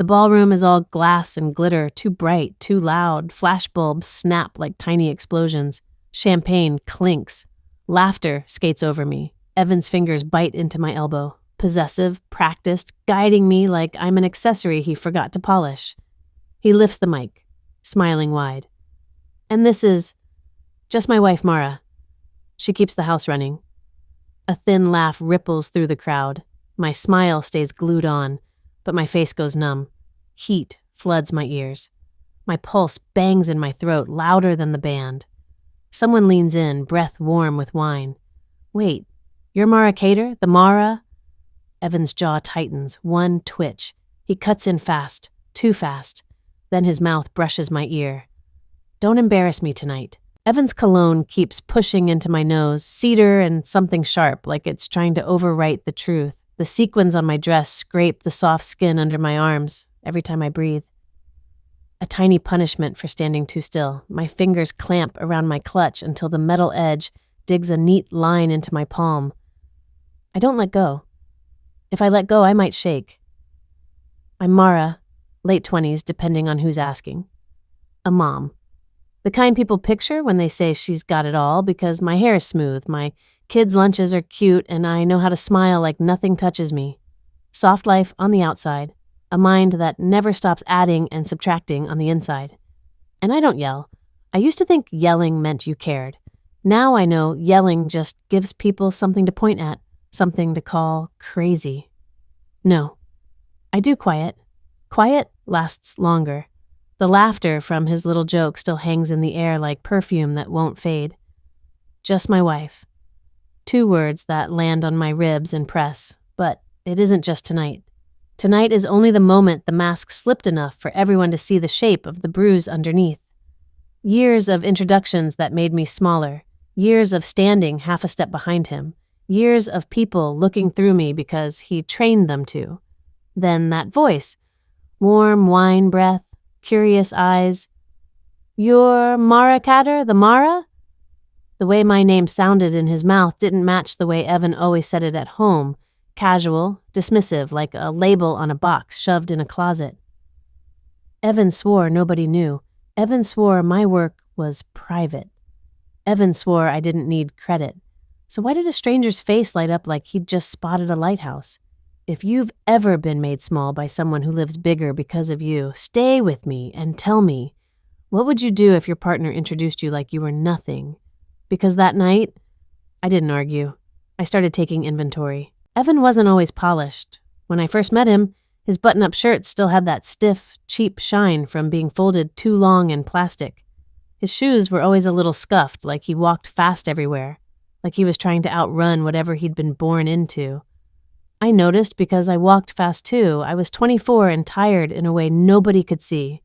The ballroom is all glass and glitter, too bright, too loud. Flashbulbs snap like tiny explosions. Champagne clinks. Laughter skates over me. Evan's fingers bite into my elbow. Possessive, practiced, guiding me like I'm an accessory he forgot to polish. He lifts the mic, smiling wide. And this is just my wife, Mara. She keeps the house running. A thin laugh ripples through the crowd. My smile stays glued on, but my face goes numb. Heat floods my ears. My pulse bangs in my throat, louder than the band. Someone leans in, breath warm with wine. Wait, you're Mara Cater? The Mara? Evan's jaw tightens, one twitch. He cuts in fast, too fast. Then his mouth brushes my ear. Don't embarrass me tonight. Evan's cologne keeps pushing into my nose, cedar and something sharp, like it's trying to overwrite the truth. The sequins on my dress scrape the soft skin under my arms every time I breathe. A tiny punishment for standing too still. My fingers clamp around my clutch until the metal edge digs a neat line into my palm. I don't let go. If I let go, I might shake. I'm Mara, late 20s, depending on who's asking. A mom. The kind people picture when they say she's got it all, because my hair is smooth, my kids' lunches are cute, and I know how to smile like nothing touches me. Soft life on the outside, a mind that never stops adding and subtracting on the inside. And I don't yell. I used to think yelling meant you cared. Now I know yelling just gives people something to point at, something to call crazy. No, I do quiet. Quiet lasts longer. The laughter from his little joke still hangs in the air like perfume that won't fade. Just my wife. 2 words that land on my ribs and press, but it isn't just tonight. Tonight is only the moment the mask slipped enough for everyone to see the shape of the bruise underneath. Years of introductions that made me smaller. Years of standing half a step behind him. Years of people looking through me because he trained them to. Then that voice. Warm wine breath. Curious eyes. You're Mara Cater, the Mara? The way my name sounded in his mouth didn't match the way Evan always said it at home. Casual, dismissive, like a label on a box shoved in a closet. Evan swore nobody knew. Evan swore my work was private. Evan swore I didn't need credit. So why did a stranger's face light up like he'd just spotted a lighthouse? If you've ever been made small by someone who lives bigger because of you, stay with me and tell me, what would you do if your partner introduced you like you were nothing? Because that night, I didn't argue. I started taking inventory. Evan wasn't always polished. When I first met him, his button-up shirt still had that stiff, cheap shine from being folded too long in plastic. His shoes were always a little scuffed, like he walked fast everywhere, like he was trying to outrun whatever he'd been born into. I noticed because I walked fast too. I was 24 and tired in a way nobody could see.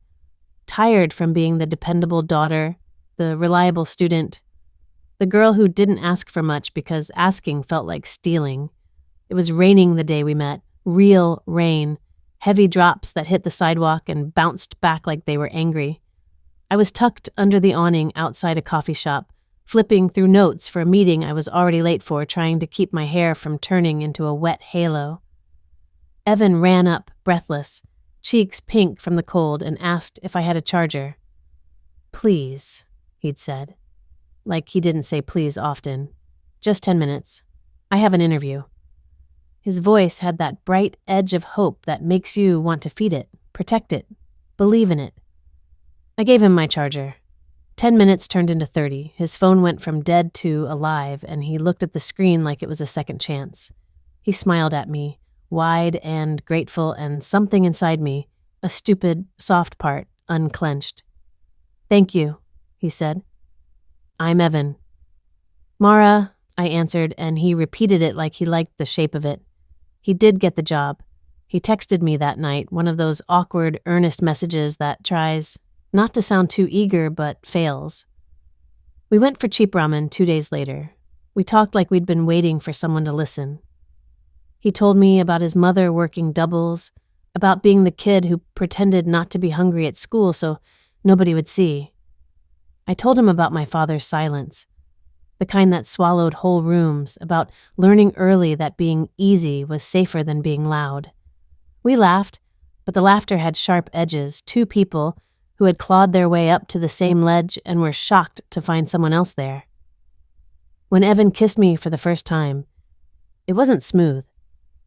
Tired from being the dependable daughter, the reliable student, the girl who didn't ask for much because asking felt like stealing. It was raining the day we met, real rain, heavy drops that hit the sidewalk and bounced back like they were angry. I was tucked under the awning outside a coffee shop, flipping through notes for a meeting I was already late for, trying to keep my hair from turning into a wet halo. Evan ran up, breathless, cheeks pink from the cold, and asked if I had a charger. Please, he'd said. Like he didn't say please often. Just 10 minutes. I have an interview. His voice had that bright edge of hope that makes you want to feed it, protect it, believe in it. I gave him my charger. 10 minutes turned into 30. His phone went from dead to alive, and he looked at the screen like it was a second chance. He smiled at me, wide and grateful, and something inside me, a stupid, soft part, unclenched. Thank you, he said. I'm Evan. Mara, I answered, and he repeated it like he liked the shape of it. He did get the job. He texted me that night, one of those awkward, earnest messages that tries not to sound too eager, but fails. We went for cheap ramen 2 days later. We talked like we'd been waiting for someone to listen. He told me about his mother working doubles, about being the kid who pretended not to be hungry at school so nobody would see. I told him about my father's silence, the kind that swallowed whole rooms, about learning early that being easy was safer than being loud. We laughed, But the laughter had sharp edges, two people who had clawed their way up to the same ledge and were shocked to find someone else there. When Evan kissed me for the first time, it wasn't smooth.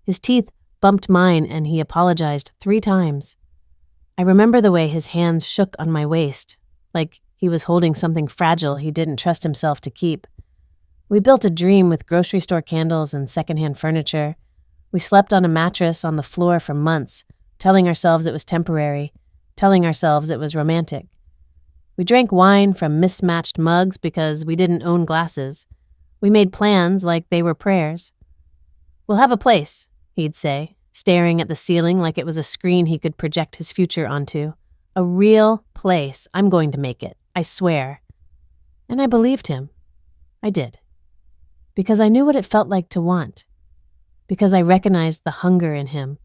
His teeth bumped mine and he apologized 3 times. I remember the way his hands shook on my waist, like he was holding something fragile he didn't trust himself to keep. We built a dream with grocery store candles and secondhand furniture. We slept on a mattress on the floor for months, telling ourselves it was temporary, telling ourselves it was romantic. We drank wine from mismatched mugs because we didn't own glasses. We made plans like they were prayers. "We'll have a place," he'd say, staring at the ceiling like it was a screen he could project his future onto. "A real place. I'm going to make it. I swear." And I believed him. I did. Because I knew what it felt like to want. Because I recognized the hunger in him.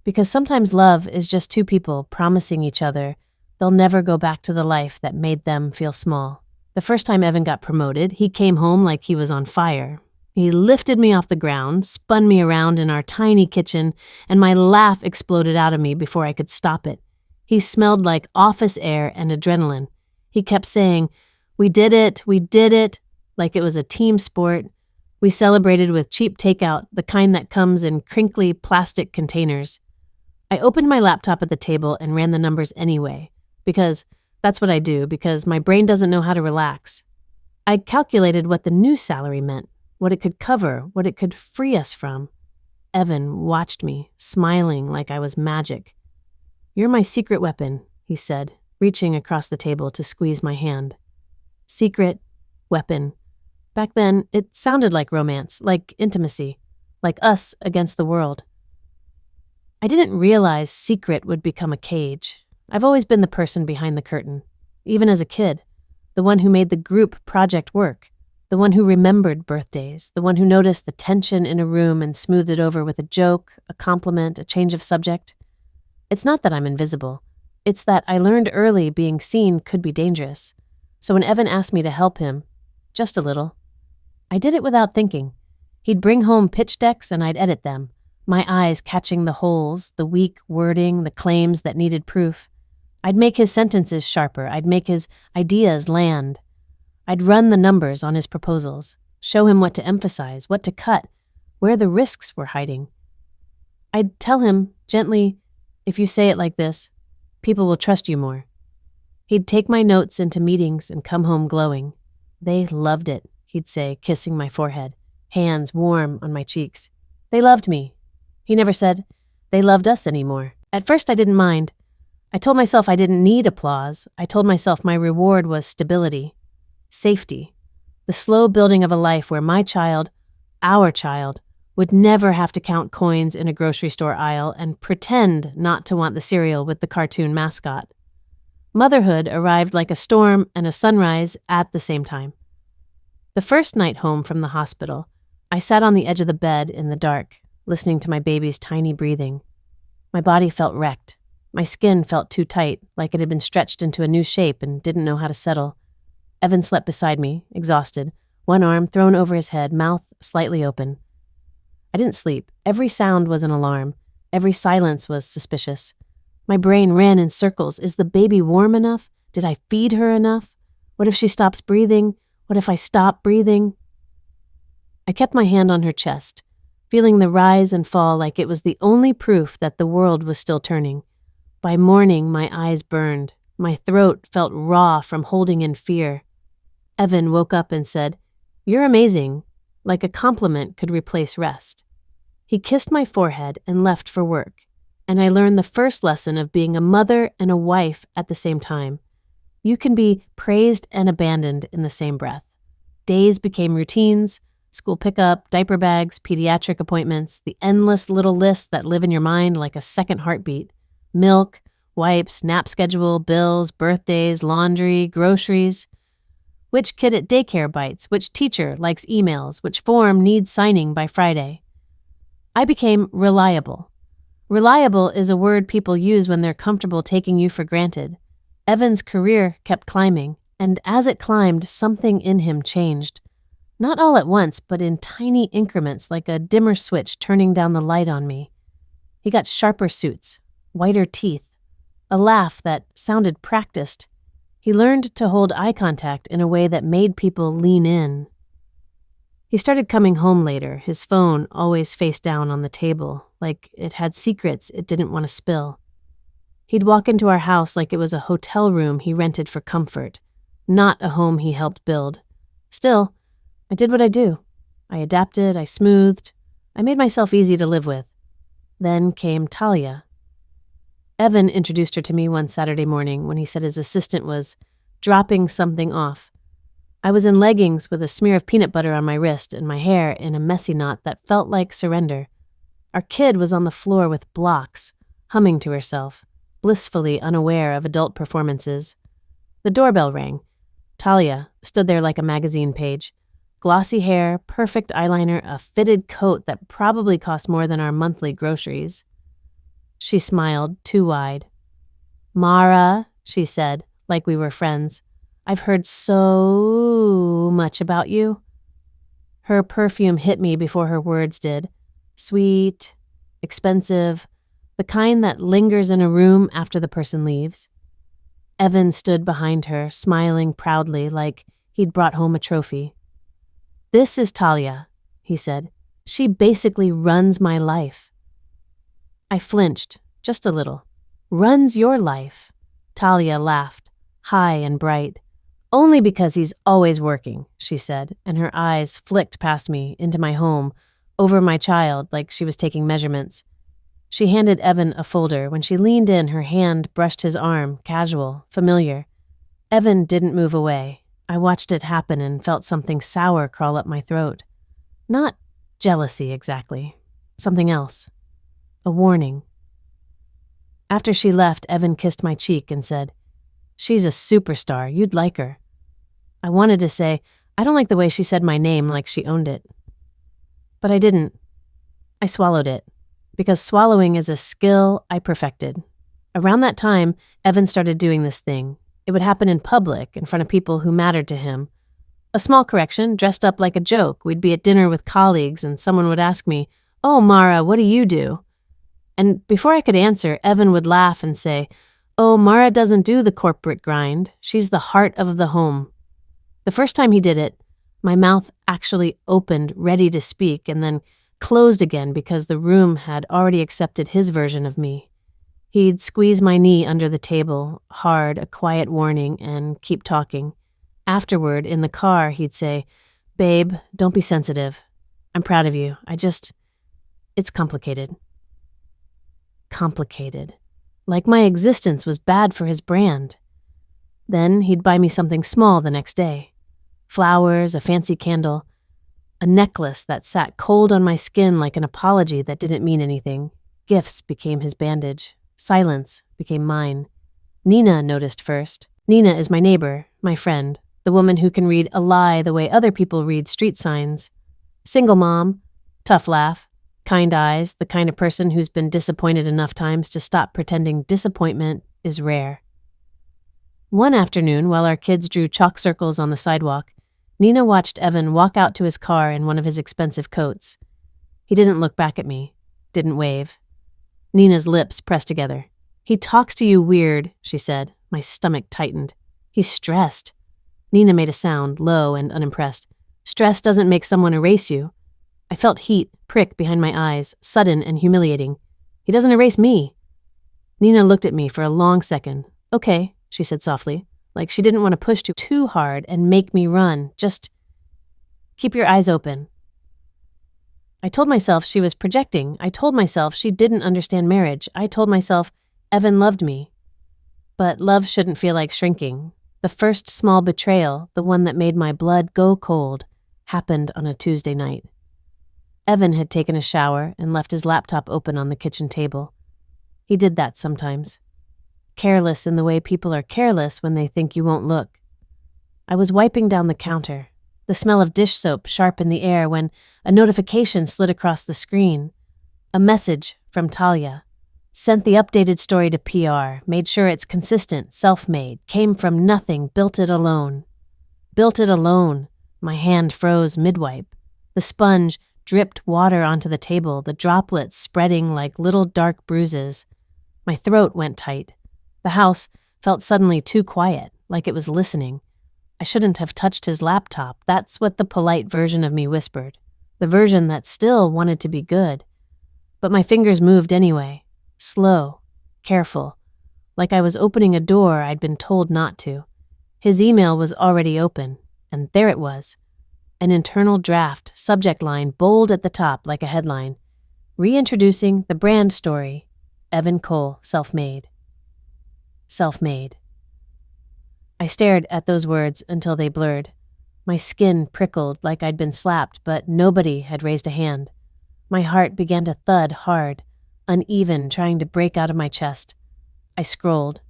Because sometimes love is just two people promising each other they'll never go back to the life that made them feel small. The first time Evan got promoted, he came home like he was on fire. He lifted me off the ground, spun me around in our tiny kitchen, and my laugh exploded out of me before I could stop it. He smelled like office air and adrenaline. He kept saying, we did it," like it was a team sport. We celebrated with cheap takeout, the kind that comes in crinkly plastic containers. I opened my laptop at the table and ran the numbers anyway, because that's what I do, because my brain doesn't know how to relax. I calculated what the new salary meant, what it could cover, what it could free us from. Evan watched me, smiling like I was magic. "You're my secret weapon," he said, reaching across the table to squeeze my hand. Secret weapon. Back then, it sounded like romance, like intimacy, like us against the world. I didn't realize secret would become a cage. I've always been the person behind the curtain, even as a kid, the one who made the group project work, the one who remembered birthdays, the one who noticed the tension in a room and smoothed it over with a joke, a compliment, a change of subject. It's not that I'm invisible. It's that I learned early being seen could be dangerous. So when Evan asked me to help him, just a little, I did it without thinking. He'd bring home pitch decks and I'd edit them, my eyes catching the holes, the weak wording, the claims that needed proof. I'd make his sentences sharper. I'd make his ideas land. I'd run the numbers on his proposals, show him what to emphasize, what to cut, where the risks were hiding. I'd tell him gently, if you say it like this, people will trust you more. He'd take my notes into meetings and come home glowing. They loved it, he'd say, kissing my forehead, hands warm on my cheeks. They loved me. He never said, they loved us anymore. At first I didn't mind. I told myself I didn't need applause. I told myself my reward was stability, safety, the slow building of a life where my child, our child, would never have to count coins in a grocery store aisle and pretend not to want the cereal with the cartoon mascot. Motherhood arrived like a storm and a sunrise at the same time. The first night home from the hospital, I sat on the edge of the bed in the dark, listening to my baby's tiny breathing. My body felt wrecked. My skin felt too tight, like it had been stretched into a new shape and didn't know how to settle. Evan slept beside me, exhausted, one arm thrown over his head, mouth slightly open. I didn't sleep. Every sound was an alarm. Every silence was suspicious. My brain ran in circles. Is the baby warm enough? Did I feed her enough? What if she stops breathing? What if I stop breathing? I kept my hand on her chest, feeling the rise and fall like it was the only proof that the world was still turning. By morning, my eyes burned. My throat felt raw from holding in fear. Evan woke up and said, "You're amazing," like a compliment could replace rest. He kissed my forehead and left for work, and I learned the first lesson of being a mother and a wife at the same time. You can be praised and abandoned in the same breath. Days became routines, school pickup, diaper bags, pediatric appointments, the endless little lists that live in your mind like a second heartbeat. Milk, wipes, nap schedule, bills, birthdays, laundry, groceries. Which kid at daycare bites? Which teacher likes emails? Which form needs signing by Friday? I became reliable. Reliable is a word people use when they're comfortable taking you for granted. Evan's career kept climbing, and as it climbed, something in him changed. Not all at once, but in tiny increments like a dimmer switch turning down the light on me. He got sharper suits, whiter teeth, a laugh that sounded practiced. He learned to hold eye contact in a way that made people lean in. He started coming home later, his phone always face down on the table, like it had secrets it didn't want to spill. He'd walk into our house like it was a hotel room he rented for comfort, not a home he helped build. Still, I did what I do. I adapted, I smoothed, I made myself easy to live with. Then came Talia. Evan introduced her to me one Saturday morning when he said his assistant was dropping something off. I was in leggings with a smear of peanut butter on my wrist and my hair in a messy knot that felt like surrender. Our kid was on the floor with blocks, humming to herself, blissfully unaware of adult performances. The doorbell rang. Talia stood there like a magazine page. Glossy hair, perfect eyeliner, a fitted coat that probably cost more than our monthly groceries. She smiled, too wide. "Mara," she said, like we were friends, "I've heard so much about you." Her perfume hit me before her words did. Sweet, expensive, the kind that lingers in a room after the person leaves. Evan stood behind her, smiling proudly like he'd brought home a trophy. "This is Talia," he said. "She basically runs my life." I flinched, just a little. "Runs your life?" Talia laughed, high and bright. "Only because he's always working," she said, and her eyes flicked past me, into my home, over my child like she was taking measurements. She handed Evan a folder. When she leaned in, her hand brushed his arm, casual, familiar. Evan didn't move away. I watched it happen and felt something sour crawl up my throat. Not jealousy exactly. Something else. A warning. After she left, Evan kissed my cheek and said, "She's a superstar. You'd like her." I wanted to say, I don't like the way she said my name like she owned it. But I didn't. I swallowed it. Because swallowing is a skill I perfected. Around that time, Evan started doing this thing. It would happen in public, in front of people who mattered to him. A small correction, dressed up like a joke. We'd be at dinner with colleagues, and someone would ask me, "Oh, Mara, what do you do?" And before I could answer, Evan would laugh and say, "Oh, Mara doesn't do the corporate grind. She's the heart of the home." The first time he did it, my mouth actually opened, ready to speak, and then closed again because the room had already accepted his version of me. He'd squeeze my knee under the table, hard, a quiet warning, and keep talking. Afterward, in the car, he'd say, "Babe, don't be sensitive. I'm proud of you. It's complicated." Complicated. Like my existence was bad for his brand. Then he'd buy me something small the next day. Flowers, a fancy candle, a necklace that sat cold on my skin like an apology that didn't mean anything. Gifts became his bandage. Silence became mine. Nina noticed first. Nina is my neighbor, my friend, the woman who can read a lie the way other people read street signs. Single mom, tough laugh, kind eyes, the kind of person who's been disappointed enough times to stop pretending disappointment is rare. One afternoon, while our kids drew chalk circles on the sidewalk, Nina watched Evan walk out to his car in one of his expensive coats. He didn't look back at me, didn't wave. Nina's lips pressed together. "He talks to you weird," she said. My stomach tightened. "He's stressed." Nina made a sound, low and unimpressed. "Stress doesn't make someone erase you." I felt heat prick behind my eyes, sudden and humiliating. "He doesn't erase me." Nina looked at me for a long second. "Okay," she said softly, like she didn't want to push too hard and make me run. "Just keep your eyes open." I told myself she was projecting. I told myself she didn't understand marriage. I told myself Evan loved me. But love shouldn't feel like shrinking. The first small betrayal, the one that made my blood go cold, happened on a Tuesday night. Evan had taken a shower and left his laptop open on the kitchen table. He did that sometimes. Careless in the way people are careless when they think you won't look. I was wiping down the counter, the smell of dish soap sharp in the air when a notification slid across the screen. A message from Talia. Sent the updated story to PR, made sure it's consistent, self-made, came from nothing, built it alone. Built it alone. My hand froze mid-wipe. The sponge dripped water onto the table, the droplets spreading like little dark bruises. My throat went tight. The house felt suddenly too quiet, like it was listening. I shouldn't have touched his laptop. That's what the polite version of me whispered. The version that still wanted to be good. But my fingers moved anyway. Slow, careful, like I was opening a door I'd been told not to. His email was already open, and there it was. An internal draft, subject line bold at the top like a headline. Reintroducing the brand story. Evan Cole, self-made. Self-made. I stared at those words until they blurred. My skin prickled like I'd been slapped, but nobody had raised a hand. My heart began to thud hard, uneven, trying to break out of my chest. I scrolled.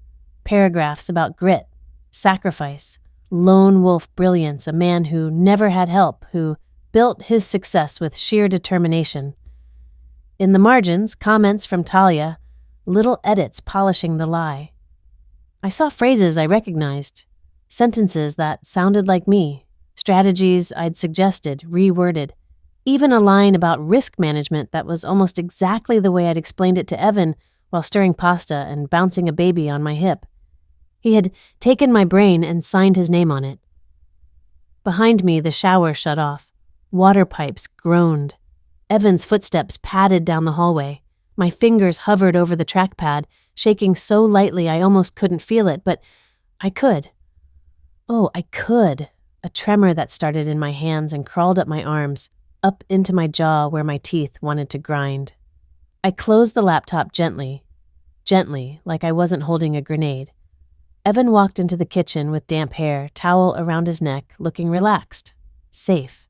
Paragraphs about grit, sacrifice, lone wolf brilliance, a man who never had help, who built his success with sheer determination. In the margins, comments from Talia, little edits polishing the lie. I saw phrases I recognized, sentences that sounded like me, strategies I'd suggested, reworded, even a line about risk management that was almost exactly the way I'd explained it to Evan while stirring pasta and bouncing a baby on my hip. He had taken my brain and signed his name on it. Behind me, the shower shut off. Water pipes groaned. Evan's footsteps padded down the hallway. My fingers hovered over the trackpad, shaking so lightly I almost couldn't feel it, but I could. Oh, I could. A tremor that started in my hands and crawled up my arms, up into my jaw where my teeth wanted to grind. I closed the laptop gently, like I wasn't holding a grenade. Evan walked into the kitchen with damp hair, towel around his neck, looking relaxed, safe.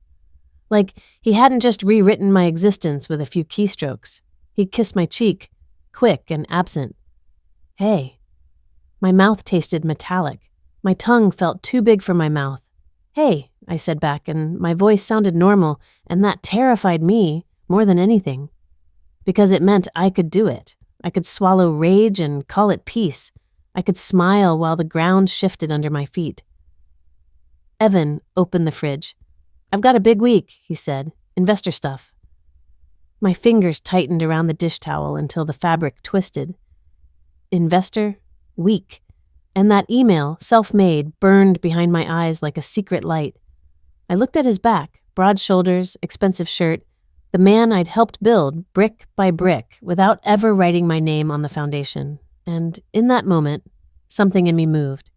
Like he hadn't just rewritten my existence with a few keystrokes. He kissed my cheek, quick and absent. Hey. My mouth tasted metallic. My tongue felt too big for my mouth. Hey, I said back, and my voice sounded normal, and that terrified me more than anything. Because it meant I could do it. I could swallow rage and call it peace. I could smile while the ground shifted under my feet. Evan opened the fridge. I've got a big week, he said. Investor stuff. My fingers tightened around the dish towel until the fabric twisted. Investor? Week. And that email, self-made, burned behind my eyes like a secret light. I looked at his back, broad shoulders, expensive shirt, the man I'd helped build brick by brick without ever writing my name on the foundation. And in that moment, something in me moved.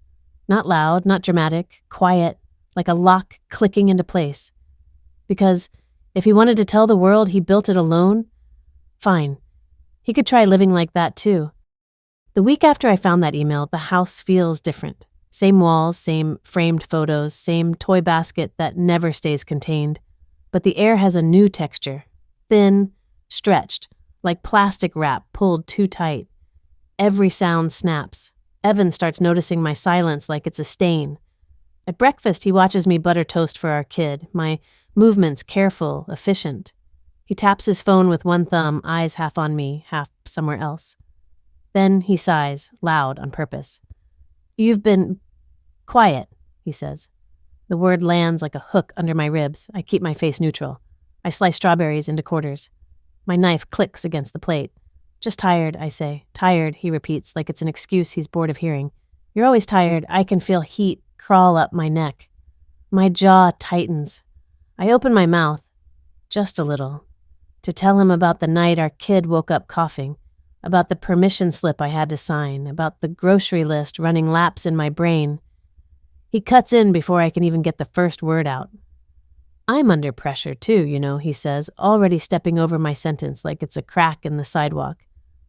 Not loud, not dramatic, quiet, like a lock clicking into place. Because if he wanted to tell the world he built it alone, fine. He could try living like that too. The week after I found that email, the house feels different. Same walls, same framed photos, same toy basket that never stays contained. But the air has a new texture. Thin, stretched, like plastic wrap pulled too tight. Every sound snaps. Evan starts noticing my silence like it's a stain. At breakfast, he watches me butter toast for our kid, my movements careful, efficient. He taps his phone with one thumb, eyes half on me, half somewhere else. Then he sighs, loud on purpose. You've been quiet, he says. The word lands like a hook under my ribs. I keep my face neutral. I slice strawberries into quarters. My knife clicks against the plate. Just tired, I say. Tired, he repeats, like it's an excuse he's bored of hearing. You're always tired. I can feel heat crawl up my neck. My jaw tightens. I open my mouth, just a little, to tell him about the night our kid woke up coughing, about the permission slip I had to sign, about the grocery list running laps in my brain. He cuts in before I can even get the first word out. I'm under pressure too, he says, already stepping over my sentence like it's a crack in the sidewalk.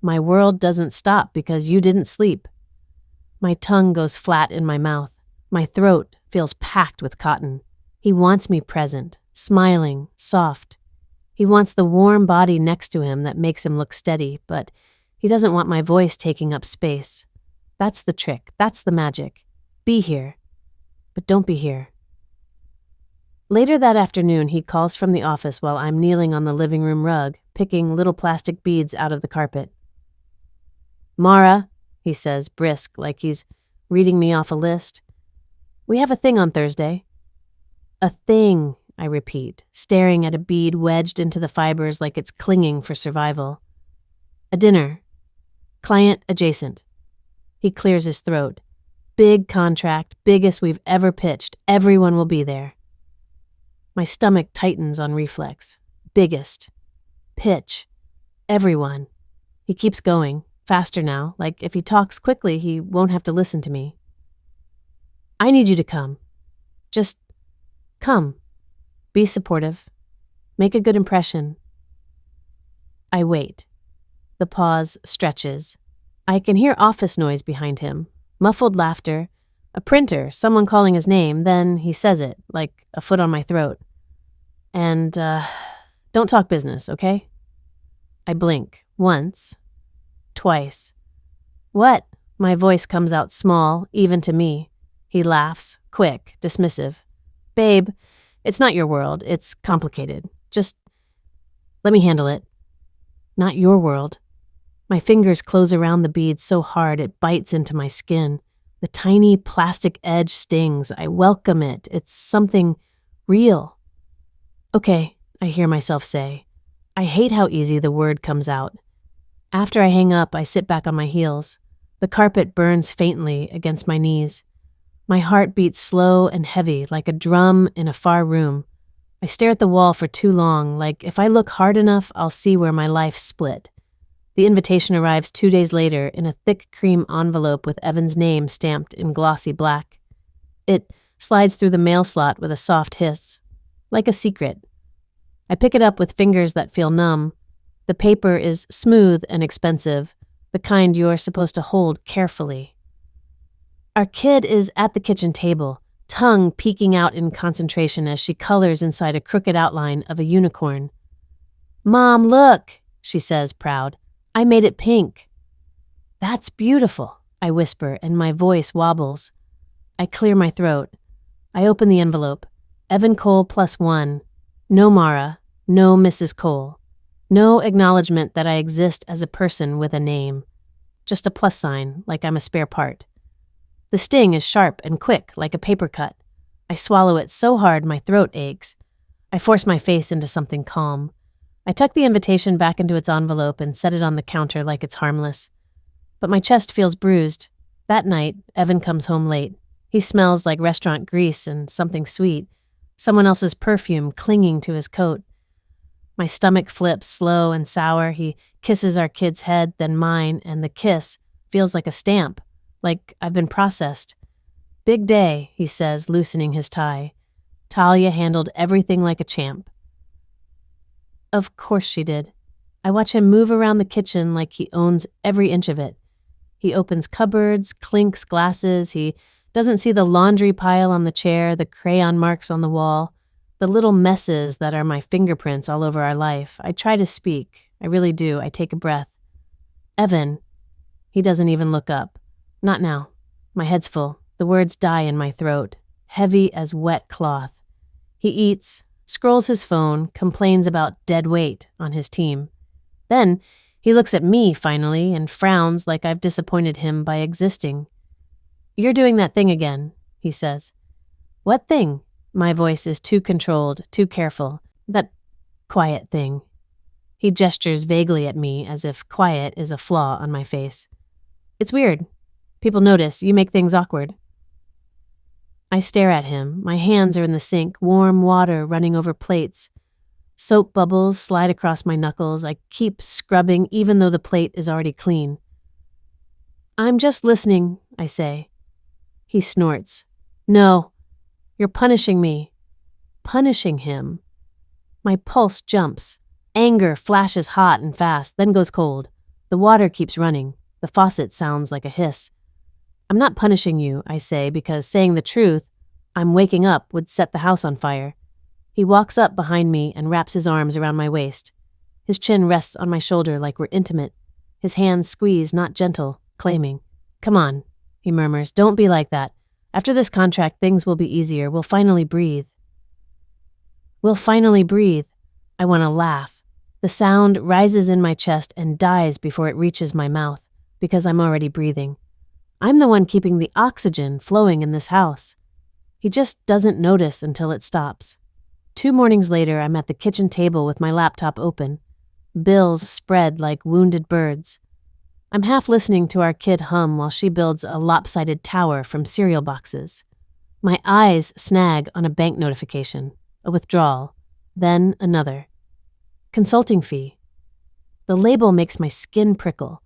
My world doesn't stop because you didn't sleep. My tongue goes flat in my mouth. My throat feels packed with cotton. He wants me present, smiling, soft. He wants the warm body next to him that makes him look steady, but he doesn't want my voice taking up space. That's the trick. That's the magic. Be here. But don't be here. Later that afternoon, he calls from the office while I'm kneeling on the living room rug, picking little plastic beads out of the carpet. Mara, he says, brisk, like he's reading me off a list. We have a thing on Thursday. A thing, I repeat, staring at a bead wedged into the fibers like it's clinging for survival. A dinner. Client adjacent. He clears his throat. Big contract, biggest we've ever pitched. Everyone will be there. My stomach tightens on reflex. Biggest. Pitch. Everyone. He keeps going, faster now, like if he talks quickly, he won't have to listen to me. I need you to come. Just come. Be supportive. Make a good impression. I wait. The pause stretches. I can hear office noise behind him, muffled laughter, a printer, someone calling his name, then he says it, like a foot on my throat. And, don't talk business, okay? I blink. Once. Twice. What? My voice comes out small, even to me. He laughs, quick, dismissive. Babe, it's not your world. It's complicated. Just let me handle it. Not your world. My fingers close around the bead so hard it bites into my skin. The tiny plastic edge stings. I welcome it. It's something real. Okay, I hear myself say. I hate how easy the word comes out. After I hang up, I sit back on my heels. The carpet burns faintly against my knees. My heart beats slow and heavy, like a drum in a far room. I stare at the wall for too long, like if I look hard enough, I'll see where my life split. The invitation arrives 2 days later in a thick cream envelope with Evan's name stamped in glossy black. It slides through the mail slot with a soft hiss, like a secret. I pick it up with fingers that feel numb. The paper is smooth and expensive, the kind you're supposed to hold carefully. Our kid is at the kitchen table, tongue peeking out in concentration as she colors inside a crooked outline of a unicorn. Mom, look, she says, proud. I made it pink. That's beautiful, I whisper, and my voice wobbles. I clear my throat. I open the envelope. Evan Cole +1. No Mara. No Mrs. Cole. No acknowledgement that I exist as a person with a name. Just a plus sign, like I'm a spare part. The sting is sharp and quick, like a paper cut. I swallow it so hard my throat aches. I force my face into something calm. I tuck the invitation back into its envelope and set it on the counter like it's harmless. But my chest feels bruised. That night, Evan comes home late. He smells like restaurant grease and something sweet, someone else's perfume clinging to his coat. My stomach flips slow and sour. He kisses our kid's head, then mine, and the kiss feels like a stamp, like I've been processed. Big day, he says, loosening his tie. Talia handled everything like a champ. Of course she did. I watch him move around the kitchen like he owns every inch of it. He opens cupboards, clinks glasses. He doesn't see the laundry pile on the chair, the crayon marks on the wall, the little messes that are my fingerprints all over our life. I try to speak. I really do. I take a breath. Evan. He doesn't even look up. Not now. My head's full. The words die in my throat, heavy as wet cloth. He eats, scrolls his phone, complains about dead weight on his team. Then he looks at me finally and frowns like I've disappointed him by existing. You're doing that thing again, he says. What thing? My voice is too controlled, too careful. That quiet thing. He gestures vaguely at me as if quiet is a flaw on my face. It's weird. People notice. You make things awkward. I stare at him. My hands are in the sink, warm water running over plates. Soap bubbles slide across my knuckles. I keep scrubbing even though the plate is already clean. I'm just listening, I say. He snorts. No, you're punishing me. Punishing him. My pulse jumps. Anger flashes hot and fast, then goes cold. The water keeps running. The faucet sounds like a hiss. I'm not punishing you, I say, because saying the truth, I'm waking up, would set the house on fire. He walks up behind me and wraps his arms around my waist. His chin rests on my shoulder like we're intimate. His hands squeeze, not gentle, claiming. Come on, he murmurs, don't be like that. After this contract, things will be easier. We'll finally breathe. We'll finally breathe. I want to laugh. The sound rises in my chest and dies before it reaches my mouth, because I'm already breathing. I'm the one keeping the oxygen flowing in this house. He just doesn't notice until it stops. 2 mornings later, I'm at the kitchen table with my laptop open. Bills spread like wounded birds. I'm half listening to our kid hum while she builds a lopsided tower from cereal boxes. My eyes snag on a bank notification, a withdrawal, then another. Consulting fee. The label makes my skin prickle.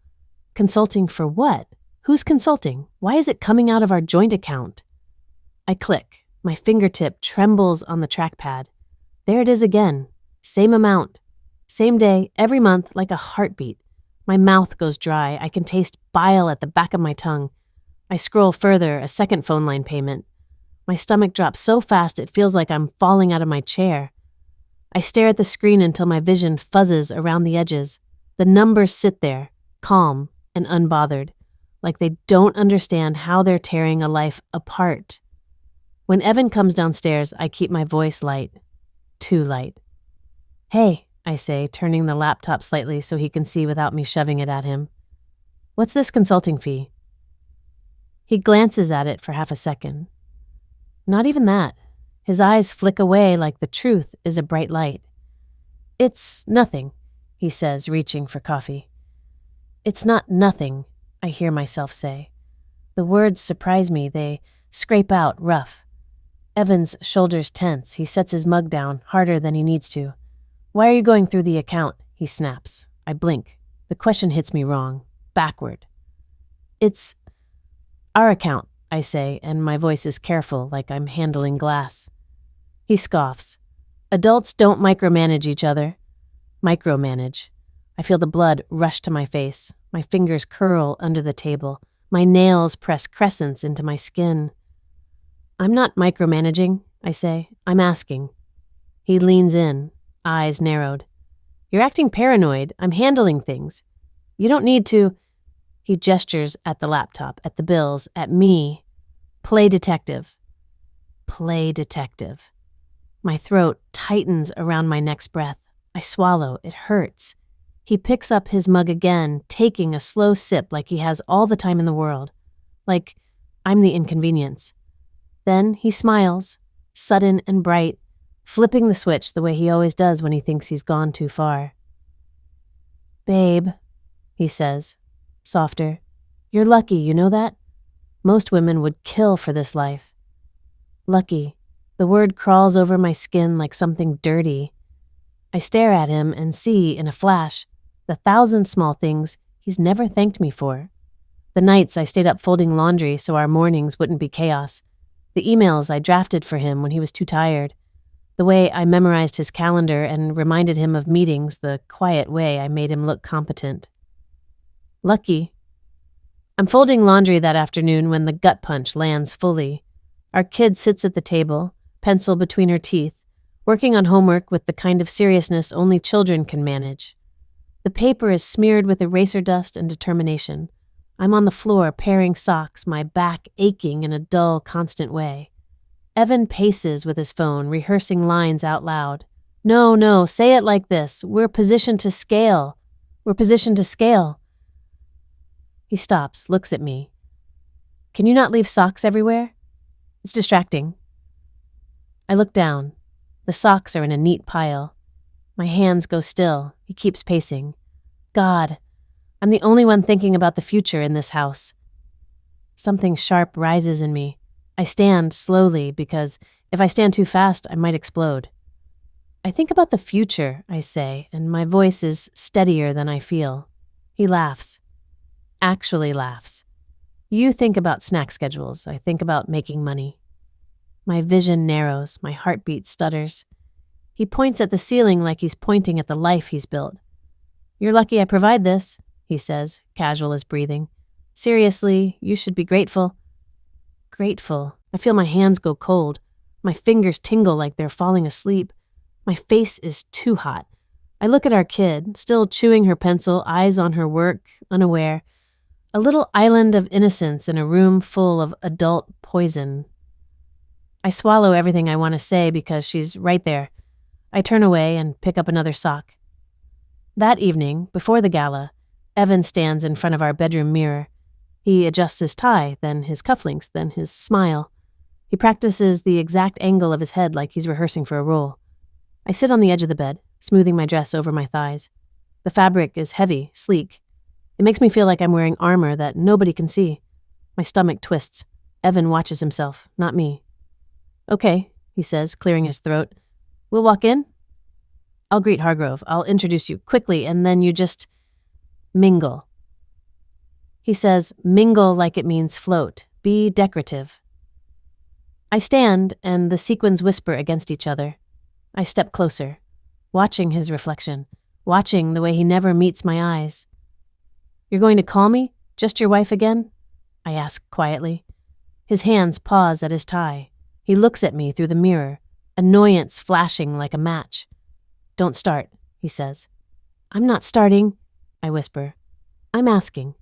Consulting for what? Who's consulting? Why is it coming out of our joint account? I click. My fingertip trembles on the trackpad. There it is again. Same amount. Same day, every month, like a heartbeat. My mouth goes dry. I can taste bile at the back of my tongue. I scroll further, a second phone line payment. My stomach drops so fast it feels like I'm falling out of my chair. I stare at the screen until my vision fuzzes around the edges. The numbers sit there, calm and unbothered, like they don't understand how they're tearing a life apart. When Evan comes downstairs, I keep my voice light. Too light. Hey, I say, turning the laptop slightly so he can see without me shoving it at him. What's this consulting fee? He glances at it for half a second. Not even that. His eyes flick away like the truth is a bright light. It's nothing, he says, reaching for coffee. It's not nothing, I hear myself say. The words surprise me. They scrape out rough. Evan's shoulders tense. He sets his mug down, harder than he needs to. Why are you going through the account? He snaps. I blink. The question hits me wrong. Backward. It's our account, I say, and my voice is careful, like I'm handling glass. He scoffs. Adults don't micromanage each other. Micromanage. I feel the blood rush to my face. My fingers curl under the table. My nails press crescents into my skin. I'm not micromanaging, I say. I'm asking. He leans in, eyes narrowed. You're acting paranoid. I'm handling things. You don't need to. He gestures at the laptop, at the bills, at me. Play detective. Play detective. My throat tightens around my next breath. I swallow. It hurts. He picks up his mug again, taking a slow sip like he has all the time in the world. Like I'm the inconvenience. Then he smiles, sudden and bright, flipping the switch the way he always does when he thinks he's gone too far. Babe, he says, softer. You're lucky, you know that? Most women would kill for this life. Lucky. The word crawls over my skin like something dirty. I stare at him and see, in a flash, the 1,000 small things he's never thanked me for. The nights I stayed up folding laundry so our mornings wouldn't be chaos. The emails I drafted for him when he was too tired. The way I memorized his calendar and reminded him of meetings, the quiet way I made him look competent. Lucky. I'm folding laundry that afternoon when the gut punch lands fully. Our kid sits at the table, pencil between her teeth, working on homework with the kind of seriousness only children can manage. The paper is smeared with eraser dust and determination. I'm on the floor pairing socks, my back aching in a dull, constant way. Evan paces with his phone, rehearsing lines out loud. No, say it like this. We're positioned to scale. We're positioned to scale. He stops, looks at me. Can you not leave socks everywhere? It's distracting. I look down. The socks are in a neat pile. My hands go still. He keeps pacing. God, I'm the only one thinking about the future in this house. Something sharp rises in me. I stand slowly because if I stand too fast, I might explode. I think about the future, I say, and my voice is steadier than I feel. He laughs. Actually laughs. You think about snack schedules. I think about making money. My vision narrows. My heartbeat stutters. He points at the ceiling like he's pointing at the life he's built. You're lucky I provide this, he says, casual as breathing. Seriously, you should be grateful. Grateful. I feel my hands go cold. My fingers tingle like they're falling asleep. My face is too hot. I look at our kid, still chewing her pencil, eyes on her work, unaware. A little island of innocence in a room full of adult poison. I swallow everything I want to say because she's right there. I turn away and pick up another sock. That evening, before the gala, Evan stands in front of our bedroom mirror. He adjusts his tie, then his cufflinks, then his smile. He practices the exact angle of his head like he's rehearsing for a role. I sit on the edge of the bed, smoothing my dress over my thighs. The fabric is heavy, sleek. It makes me feel like I'm wearing armor that nobody can see. My stomach twists. Evan watches himself, not me. Okay, he says, clearing his throat. We'll walk in? I'll greet Hargrove. I'll introduce you quickly, and then you just mingle. He says, mingle like it means float. Be decorative. I stand, and the sequins whisper against each other. I step closer, watching his reflection, watching the way he never meets my eyes. You're going to call me? Just your wife again? I ask quietly. His hands pause at his tie. He looks at me through the mirror, annoyance flashing like a match. Don't start, he says. I'm not starting, I whisper. I'm asking.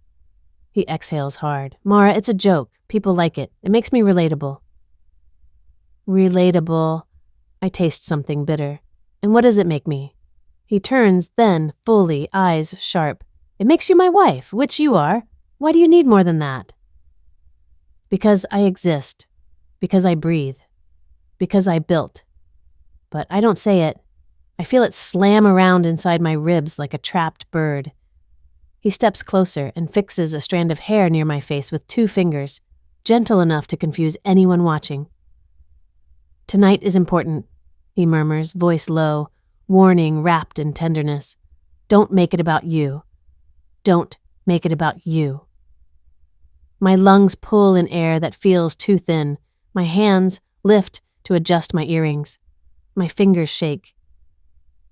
He exhales hard. Mara, it's a joke. People like it. It makes me relatable. Relatable. I taste something bitter. And what does it make me? He turns, then, fully, eyes sharp. It makes you my wife, which you are. Why do you need more than that? Because I exist. Because I breathe. Because I built. But I don't say it. I feel it slam around inside my ribs like a trapped bird. He steps closer and fixes a strand of hair near my face with 2 fingers, gentle enough to confuse anyone watching. Tonight is important, he murmurs, voice low, warning wrapped in tenderness. Don't make it about you. Don't make it about you. My lungs pull in air that feels too thin. My hands lift to adjust my earrings. My fingers shake.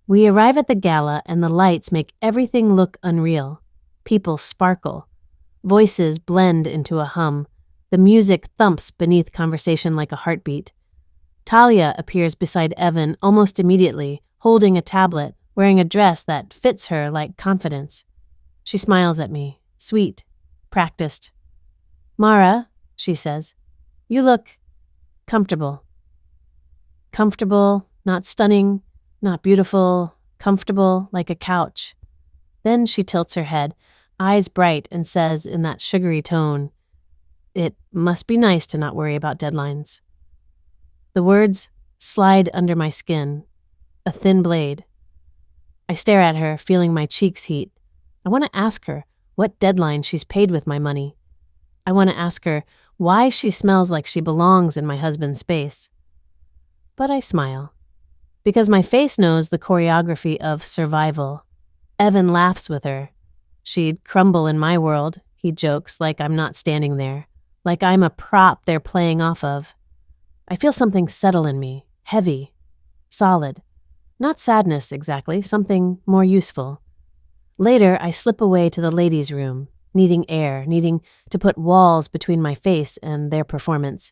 We arrive at the gala and the lights make everything look unreal. People sparkle. Voices blend into a hum. The music thumps beneath conversation like a heartbeat. Talia appears beside Evan almost immediately, holding a tablet, wearing a dress that fits her like confidence. She smiles at me, sweet, practiced. Mara, she says, you look comfortable. Comfortable, not stunning, not beautiful, comfortable like a couch. Then she tilts her head, eyes bright, and says in that sugary tone, it must be nice to not worry about deadlines. The words slide under my skin, a thin blade. I stare at her, feeling my cheeks heat. I want to ask her what deadline she's paid with my money. I want to ask her why she smells like she belongs in my husband's space. But I smile, because my face knows the choreography of survival. Evan laughs with her. She'd crumble in my world, he jokes, like I'm not standing there, like I'm a prop they're playing off of. I feel something settle in me, heavy, solid. Not sadness exactly, something more useful. Later, I slip away to the ladies' room, needing air, needing to put walls between my face and their performance.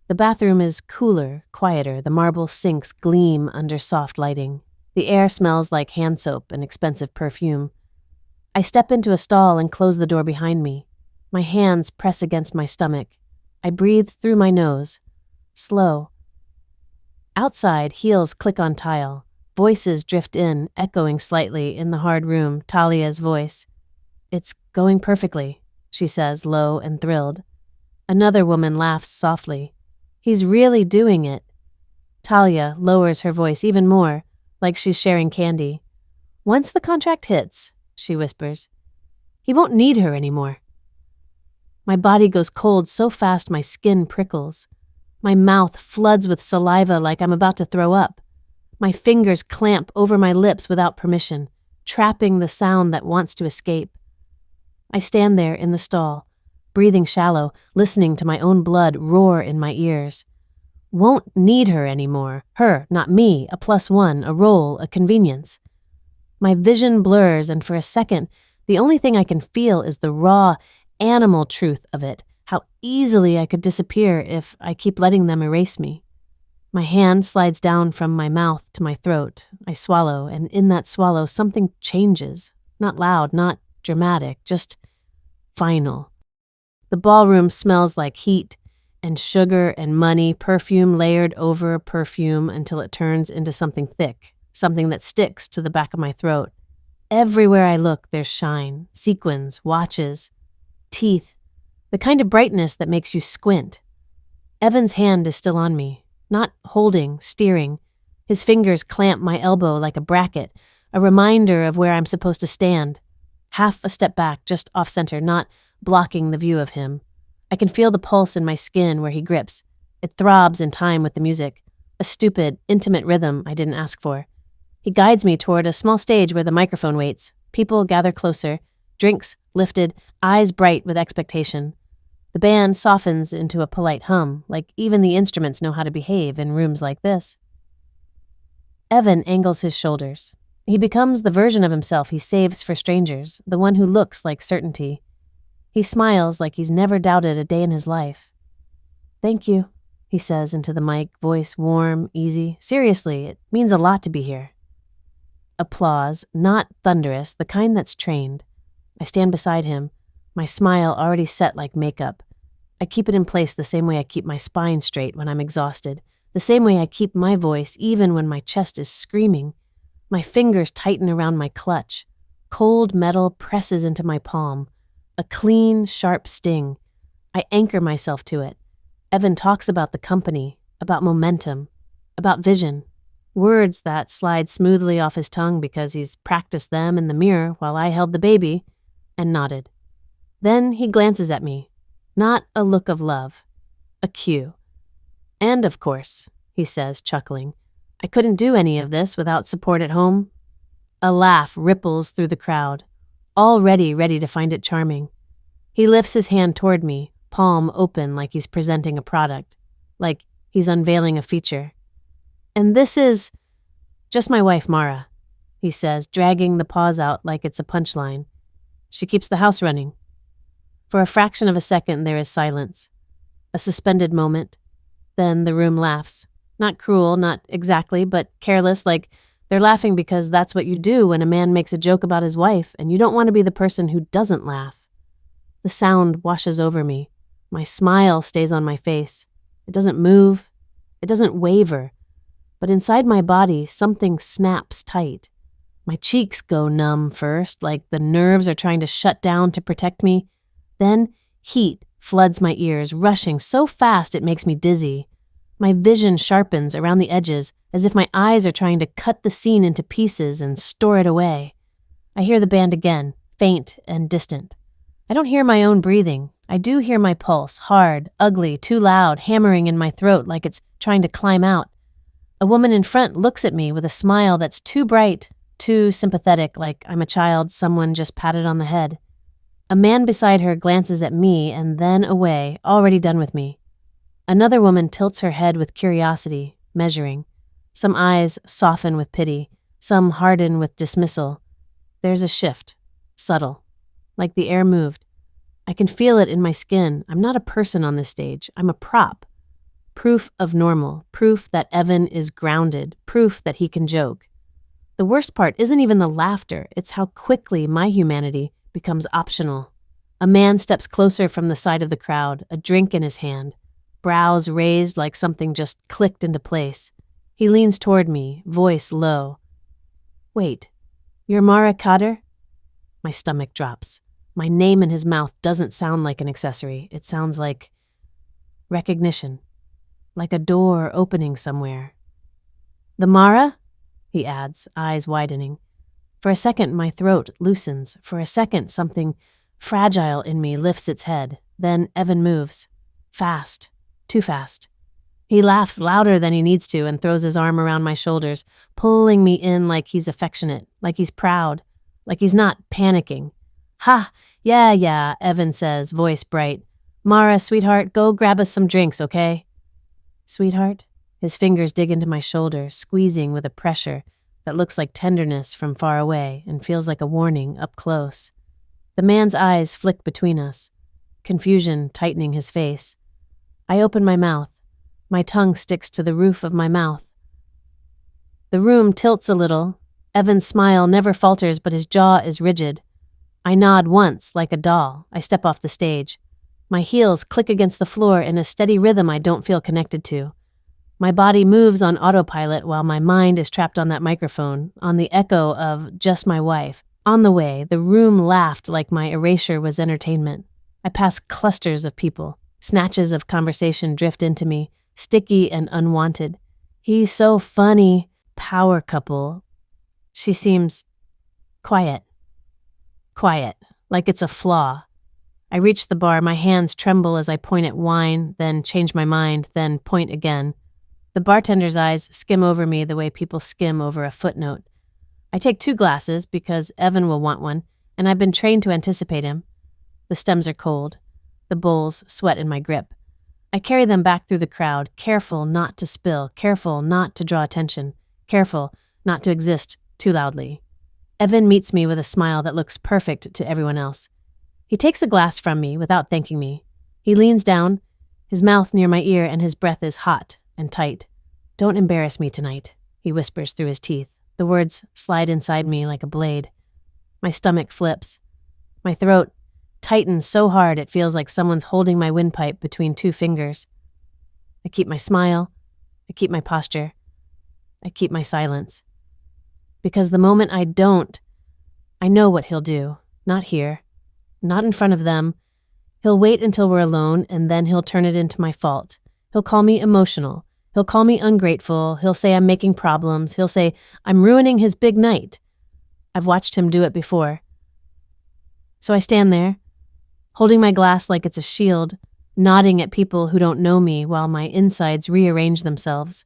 The bathroom is cooler, quieter, the marble sinks gleam under soft lighting. The air smells like hand soap and expensive perfume. I step into a stall and close the door behind me. My hands press against my stomach. I breathe through my nose. Slow. Outside, heels click on tile. Voices drift in, echoing slightly in the hard room, Talia's voice. It's going perfectly, she says, low and thrilled. Another woman laughs softly. He's really doing it. Talia lowers her voice even more, like she's sharing candy. Once the contract hits, she whispers, he won't need her anymore. My body goes cold so fast my skin prickles. My mouth floods with saliva like I'm about to throw up. My fingers clamp over my lips without permission, trapping the sound that wants to escape. I stand there in the stall, breathing shallow, listening to my own blood roar in my ears. Won't need her anymore. Her, not me, a +1, a role, a convenience. My vision blurs, and for a second, the only thing I can feel is the raw, animal truth of it, how easily I could disappear if I keep letting them erase me. My hand slides down from my mouth to my throat. I swallow, and in that swallow, something changes. Not loud, not dramatic, just final. The ballroom smells like heat and sugar and money, perfume layered over perfume until it turns into something thick, something that sticks to the back of my throat. Everywhere I look, there's shine, sequins, watches, teeth, the kind of brightness that makes you squint. Evan's hand is still on me, not holding, steering. His fingers clamp my elbow like a bracket, a reminder of where I'm supposed to stand. half a step back, just off-center, not blocking the view of him. I can feel the pulse in my skin where he grips. It throbs in time with the music, a stupid, intimate rhythm I didn't ask for. He guides me toward a small stage where the microphone waits. People gather closer, drinks lifted, eyes bright with expectation. The band softens into a polite hum, like even the instruments know how to behave in rooms like this. Evan angles his shoulders. He becomes the version of himself he saves for strangers, the one who looks like certainty. He smiles like he's never doubted a day in his life. "Thank you," he says into the mic, voice warm, easy. "Seriously, it means a lot to be here." Applause, not thunderous, the kind that's trained. I stand beside him, my smile already set like makeup. I keep it in place the same way I keep my spine straight when I'm exhausted, the same way I keep my voice even when my chest is screaming. My fingers tighten around my clutch. Cold metal presses into my palm. A clean, sharp sting. I anchor myself to it. Evan talks about the company, about momentum, about vision. Words that slide smoothly off his tongue because he's practiced them in the mirror while I held the baby and nodded. Then he glances at me. Not a look of love. A cue. "And of course," he says, chuckling, "I couldn't do any of this without support at home." A laugh ripples through the crowd, already ready to find it charming. He lifts his hand toward me, palm open like he's presenting a product, like he's unveiling a feature. "And this is just my wife, Mara," he says, dragging the pause out like it's a punchline. "She keeps the house running." For a fraction of a second, there is silence. A suspended moment. Then the room laughs. Not cruel, not exactly, but careless, like they're laughing because that's what you do when a man makes a joke about his wife and you don't want to be the person who doesn't laugh. The sound washes over me. My smile stays on my face. It doesn't move. It doesn't waver. But inside my body, something snaps tight. My cheeks go numb first, like the nerves are trying to shut down to protect me. Then heat floods my ears, rushing so fast it makes me dizzy. My vision sharpens around the edges, as if my eyes are trying to cut the scene into pieces and store it away. I hear the band again, faint and distant. I don't hear my own breathing. I do hear my pulse, hard, ugly, too loud, hammering in my throat like it's trying to climb out. A woman in front looks at me with a smile that's too bright, too sympathetic, like I'm a child someone just patted on the head. A man beside her glances at me and then away, already done with me. Another woman tilts her head with curiosity, measuring. Some eyes soften with pity, some harden with dismissal. There's a shift, subtle, like the air moved. I can feel it in my skin. I'm not a person on this stage. I'm a prop. Proof of normal, proof that Evan is grounded, proof that he can joke. The worst part isn't even the laughter, it's how quickly my humanity becomes optional. A man steps closer from the side of the crowd, a drink in his hand, brows raised like something just clicked into place. He leans toward me, voice low. "Wait, you're Mara Kader?" My stomach drops. My name in his mouth doesn't sound like an accessory. It sounds like recognition, like a door opening somewhere. "The Mara?" he adds, eyes widening. For a second, my throat loosens. For a second, something fragile in me lifts its head. Then Evan moves. Fast. Too fast. He laughs louder than he needs to and throws his arm around my shoulders, pulling me in like he's affectionate, like he's proud, like he's not panicking. "Ha! Yeah, Evan says, voice bright. "Mara, sweetheart, go grab us some drinks, okay?" "Sweetheart?" His fingers dig into my shoulder, squeezing with a pressure that looks like tenderness from far away and feels like a warning up close. The man's eyes flick between us, confusion tightening his face. I open my mouth. My tongue sticks to the roof of my mouth. The room tilts a little. Evan's smile never falters, but his jaw is rigid. I nod once, like a doll. I step off the stage. My heels click against the floor in a steady rhythm I don't feel connected to. My body moves on autopilot while my mind is trapped on that microphone, on the echo of "Just My Wife." On the way, the room laughed like my erasure was entertainment. I pass clusters of people. Snatches of conversation drift into me, sticky and unwanted. "He's so funny." Power couple. She seems quiet. Quiet, like it's a flaw. I reach the bar, my hands tremble as I point at wine, then change my mind, then point again. The bartender's eyes skim over me the way people skim over a footnote. I take 2 glasses because Evan will want one, and I've been trained to anticipate him. The stems are cold. The bowls sweat in my grip. I carry them back through the crowd, careful not to spill, careful not to draw attention, careful not to exist too loudly. Evan meets me with a smile that looks perfect to everyone else. He takes a glass from me without thanking me. He leans down, his mouth near my ear, and his breath is hot and tight. "Don't embarrass me tonight," he whispers through his teeth. The words slide inside me like a blade. My stomach flips. My throat tightens so hard it feels like someone's holding my windpipe between 2 fingers. I keep my smile. I keep my posture. I keep my silence. Because the moment I don't, I know what he'll do. Not here. Not in front of them. He'll wait until we're alone, and then he'll turn it into my fault. He'll call me emotional. He'll call me ungrateful. He'll say I'm making problems. He'll say I'm ruining his big night. I've watched him do it before. So I stand there, holding my glass like it's a shield, nodding at people who don't know me while my insides rearrange themselves.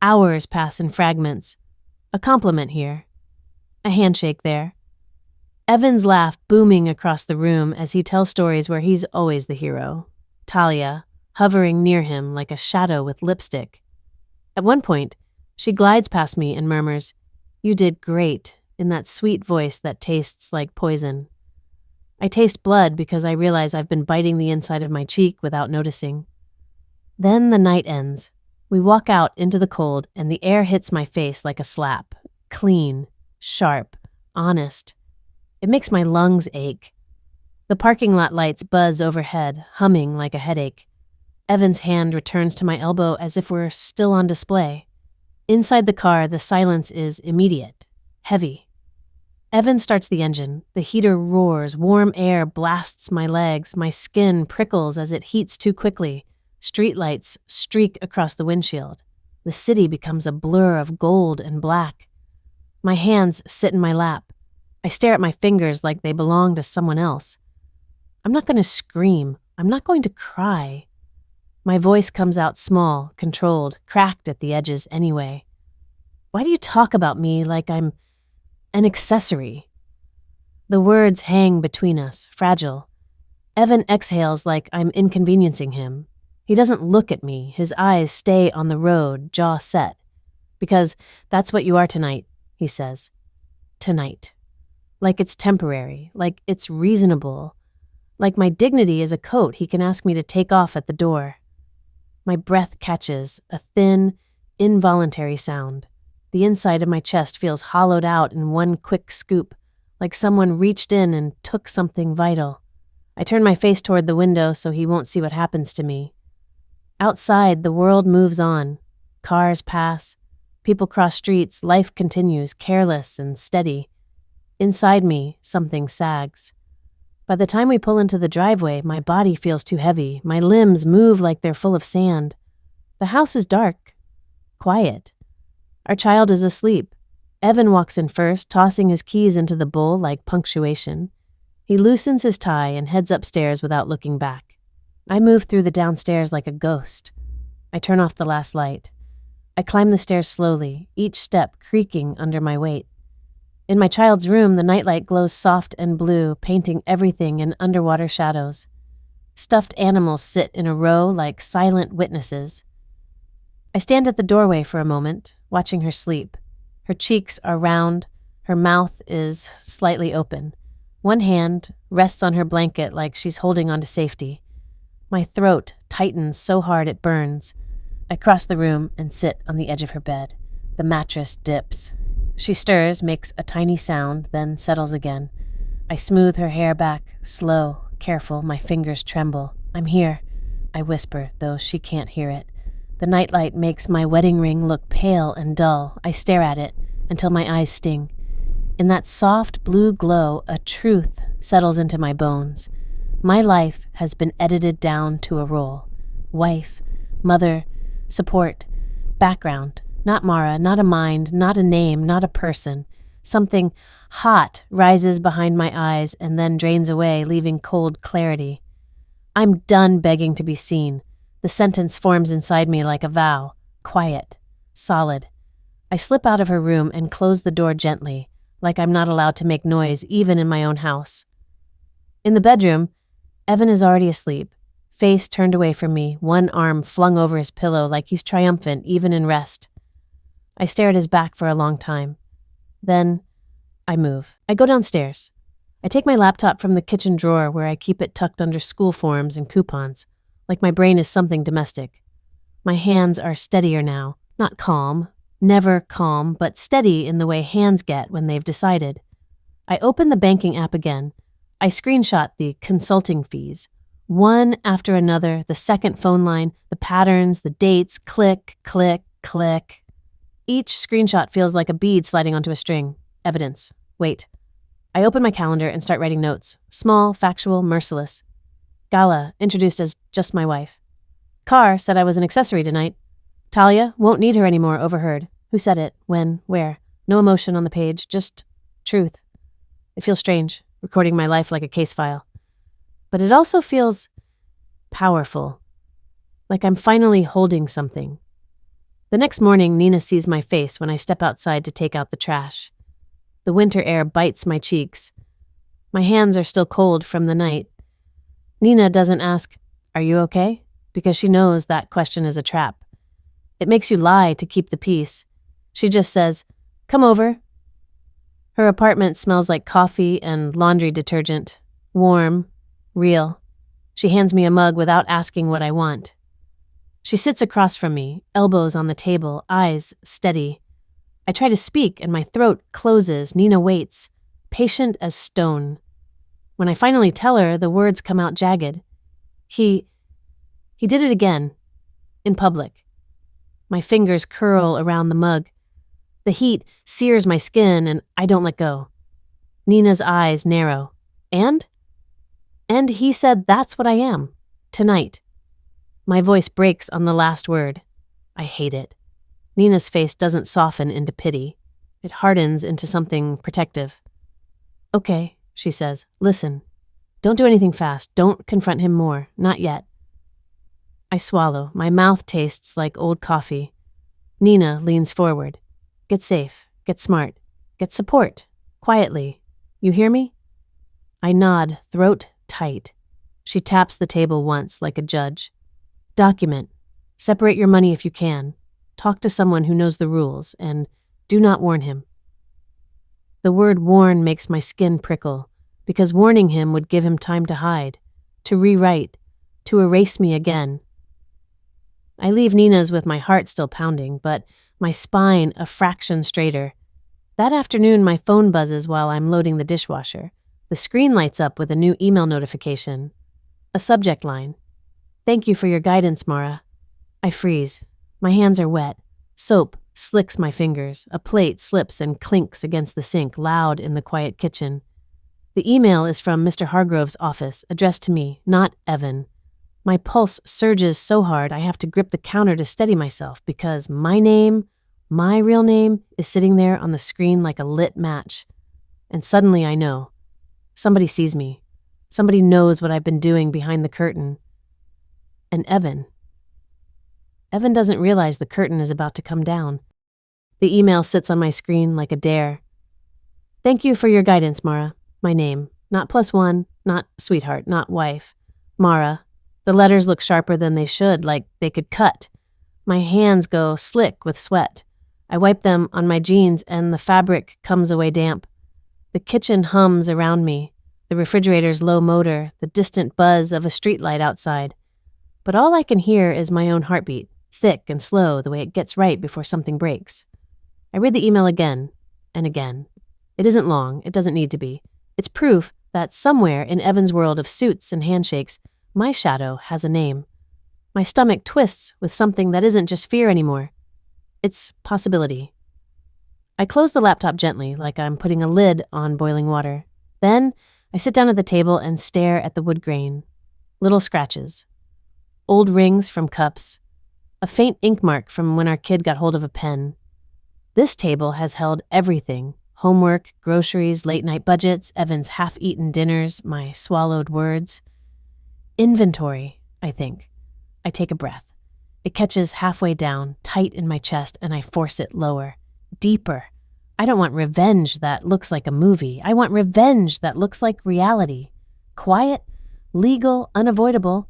Hours pass in fragments. A compliment here. A handshake there. Evan's laugh booming across the room as he tells stories where he's always the hero. Talia, hovering near him like a shadow with lipstick. At one point, she glides past me and murmurs, "You did great," in that sweet voice that tastes like poison. I taste blood because I realize I've been biting the inside of my cheek without noticing. Then the night ends. We walk out into the cold and the air hits my face like a slap. Clean, sharp, honest. It makes my lungs ache. The parking lot lights buzz overhead, humming like a headache. Evan's hand returns to my elbow as if we're still on display. Inside the car, the silence is immediate, heavy. Evan starts the engine. The heater roars. Warm air blasts my legs. My skin prickles as it heats too quickly. Streetlights streak across the windshield. The city becomes a blur of gold and black. My hands sit in my lap. I stare at my fingers like they belong to someone else. I'm not going to scream. I'm not going to cry. My voice comes out small, controlled, cracked at the edges anyway. Why do you talk about me like I'm an accessory? The words hang between us, fragile. Evan exhales like I'm inconveniencing him. He doesn't look at me. His eyes stay on the road, jaw set. "Because that's what you are tonight," he says. Tonight. Like it's temporary, like it's reasonable, like my dignity is a coat he can ask me to take off at the door. My breath catches, a thin, involuntary sound. The inside of my chest feels hollowed out in one quick scoop, like someone reached in and took something vital. I turn my face toward the window so he won't see what happens to me. Outside, the world moves on. Cars pass. People cross streets. Life continues, careless and steady. Inside me, something sags. By the time we pull into the driveway, my body feels too heavy. My limbs move like they're full of sand. The house is dark, quiet. Our child is asleep. Evan walks in first, tossing his keys into the bowl like punctuation. He loosens his tie and heads upstairs without looking back. I move through the downstairs like a ghost. I turn off the last light. I climb the stairs slowly, each step creaking under my weight. In my child's room, the nightlight glows soft and blue, painting everything in underwater shadows. Stuffed animals sit in a row like silent witnesses. I stand at the doorway for a moment, watching her sleep. Her cheeks are round, her mouth is slightly open. One hand rests on her blanket like she's holding on to safety. My throat tightens so hard it burns. I cross the room and sit on the edge of her bed. The mattress dips. She stirs, makes a tiny sound, then settles again. I smooth her hair back, slow, careful, my fingers tremble. "I'm here," I whisper, though she can't hear it. The nightlight makes my wedding ring look pale and dull. I stare at it until my eyes sting. In that soft blue glow, a truth settles into my bones. My life has been edited down to a role. Wife, mother, support, background. Not Mara, not a mind, not a name, not a person. Something hot rises behind my eyes and then drains away, leaving cold clarity. I'm done begging to be seen. The sentence forms inside me like a vow, quiet, solid. I slip out of her room and close the door gently, like I'm not allowed to make noise even in my own house. In the bedroom, Evan is already asleep, face turned away from me, one arm flung over his pillow like he's triumphant even in rest. I stare at his back for a long time. Then, I move. I go downstairs. I take my laptop from the kitchen drawer where I keep it tucked under school forms and coupons, like my brain is something domestic. My hands are steadier now, not calm, never calm, but steady in the way hands get when they've decided. I open the banking app again. I screenshot the consulting fees. One after another, the second phone line, the patterns, the dates, click, click, click. Each screenshot feels like a bead sliding onto a string. Evidence. Wait. I open my calendar and start writing notes. Small, factual, merciless. Gala, introduced as just my wife. Carr said I was an accessory tonight. Talia, won't need her anymore, overheard. Who said it? When? Where? No emotion on the page, just truth. It feels strange, recording my life like a case file. But it also feels powerful, like I'm finally holding something. The next morning, Nina sees my face when I step outside to take out the trash. The winter air bites my cheeks. My hands are still cold from the night. Nina doesn't ask, "Are you okay?" because she knows that question is a trap. It makes you lie to keep the peace. She just says, "Come over." Her apartment smells like coffee and laundry detergent. Warm, real. She hands me a mug without asking what I want. She sits across from me, elbows on the table, eyes steady. I try to speak and my throat closes. Nina waits, patient as stone. When I finally tell her, the words come out jagged. He did it again, in public. My fingers curl around the mug. The heat sears my skin and I don't let go. Nina's eyes narrow. And he said that's what I am, tonight. My voice breaks on the last word. I hate it. Nina's face doesn't soften into pity. It hardens into something protective. "Okay," she says. "Listen. Don't do anything fast. Don't confront him more. Not yet." I swallow. My mouth tastes like old coffee. Nina leans forward. "Get safe. Get smart. Get support. Quietly. You hear me?" I nod, throat tight. She taps the table once, like a judge. "Document. Separate your money if you can. Talk to someone who knows the rules, and do not warn him." The word warn makes my skin prickle, because warning him would give him time to hide, to rewrite, to erase me again. I leave Nina's with my heart still pounding, but my spine a fraction straighter. That afternoon, my phone buzzes while I'm loading the dishwasher. The screen lights up with a new email notification. A subject line. "Thank you for your guidance, Mara." I freeze. My hands are wet. Soap slicks my fingers. A plate slips and clinks against the sink, loud in the quiet kitchen. The email is from Mr. Hargrove's office, addressed to me, not Evan. My pulse surges so hard I have to grip the counter to steady myself because my name, my real name, is sitting there on the screen like a lit match. And suddenly I know. Somebody sees me. Somebody knows what I've been doing behind the curtain. And Evan. Evan doesn't realize the curtain is about to come down. The email sits on my screen like a dare. "Thank you for your guidance, Mara." My name. Not +1, not sweetheart, not wife. Mara. The letters look sharper than they should, like they could cut. My hands go slick with sweat. I wipe them on my jeans and the fabric comes away damp. The kitchen hums around me, the refrigerator's low motor, the distant buzz of a streetlight outside. But all I can hear is my own heartbeat, thick and slow the way it gets right before something breaks. I read the email again and again. It isn't long, it doesn't need to be. It's proof that somewhere in Evan's world of suits and handshakes, my shadow has a name. My stomach twists with something that isn't just fear anymore. It's possibility. I close the laptop gently, like I'm putting a lid on boiling water. Then I sit down at the table and stare at the wood grain. Little scratches. Old rings from cups. A faint ink mark from when our kid got hold of a pen. This table has held everything, Homework, groceries, late-night budgets, Evan's half-eaten dinners, my swallowed words. Inventory, I think. I take a breath. It catches halfway down, tight in my chest, and I force it lower, deeper. I don't want revenge that looks like a movie. I want revenge that looks like reality. Quiet, legal, unavoidable.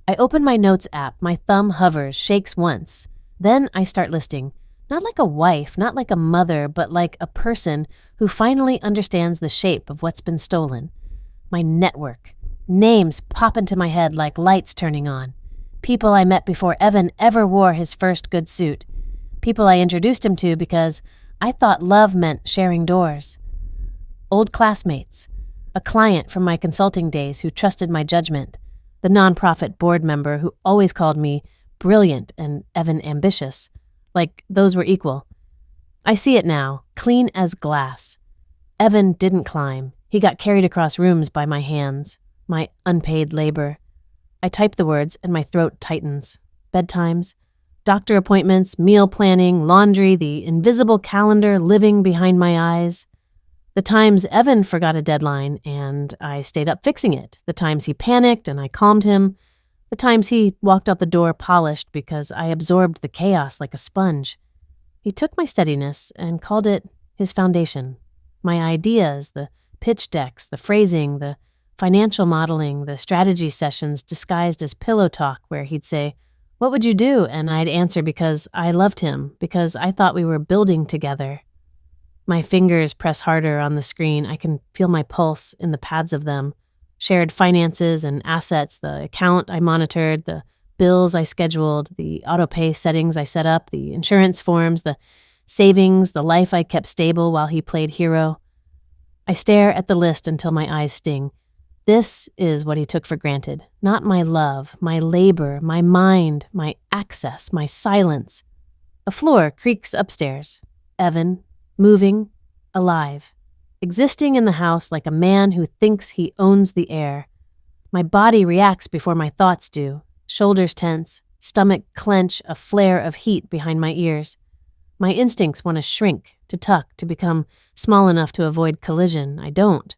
I open my notes app, my thumb hovers, shakes once. Then I start listing. Not like a wife, not like a mother, but like a person who finally understands the shape of what's been stolen. My network. Names pop into my head like lights turning on. People I met before Evan ever wore his first good suit. People I introduced him to because I thought love meant sharing doors. Old classmates. A client from my consulting days who trusted my judgment. The nonprofit board member who always called me brilliant and Evan ambitious. Like those were equal. I see it now, clean as glass. Evan didn't climb. He got carried across rooms by my hands, my unpaid labor. I type the words and my throat tightens. Bedtimes, doctor appointments, meal planning, laundry, the invisible calendar living behind my eyes. The times Evan forgot a deadline and I stayed up fixing it. The times he panicked and I calmed him. The times he walked out the door polished because I absorbed the chaos like a sponge. He took my steadiness and called it his foundation. My ideas, the pitch decks, the phrasing, the financial modeling, the strategy sessions disguised as pillow talk where he'd say, "What would you do?" And I'd answer because I loved him, because I thought we were building together. My fingers press harder on the screen. I can feel my pulse in the pads of them. Shared finances and assets, the account I monitored, the bills I scheduled, the auto-pay settings I set up, the insurance forms, the savings, the life I kept stable while he played hero. I stare at the list until my eyes sting. This is what he took for granted. Not my love, my labor, my mind, my access, my silence. A floor creaks upstairs. Evan, moving, alive. Existing in the house like a man who thinks he owns the air. My body reacts before my thoughts do. Shoulders tense, stomach clench, a flare of heat behind my ears. My instincts want to shrink, to tuck, to become small enough to avoid collision. I don't.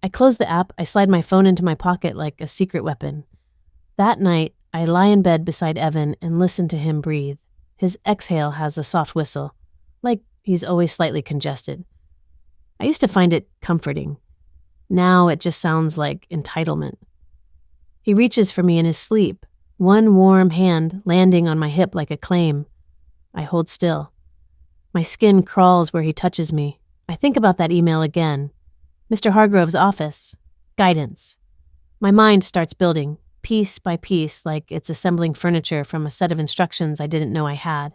I close the app, I slide my phone into my pocket like a secret weapon. That night, I lie in bed beside Evan and listen to him breathe. His exhale has a soft whistle, like he's always slightly congested. I used to find it comforting. Now it just sounds like entitlement. He reaches for me in his sleep, one warm hand landing on my hip like a claim. I hold still. My skin crawls where he touches me. I think about that email again. Mr. Hargrove's office. Guidance. My mind starts building, piece by piece, like it's assembling furniture from a set of instructions I didn't know I had.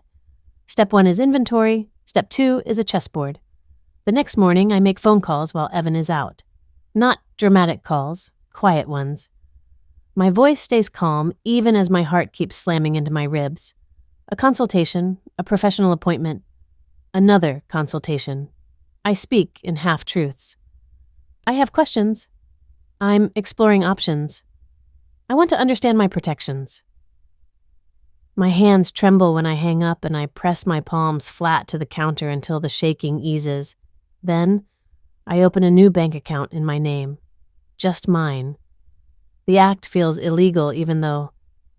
Step 1 is inventory. Step 2 is a chessboard. The next morning, I make phone calls while Evan is out. Not dramatic calls, quiet ones. My voice stays calm even as my heart keeps slamming into my ribs. A consultation, a professional appointment, another consultation. I speak in half-truths. I have questions. I'm exploring options. I want to understand my protections. My hands tremble when I hang up and I press my palms flat to the counter until the shaking eases. Then, I open a new bank account in my name. Just mine. The act feels illegal even though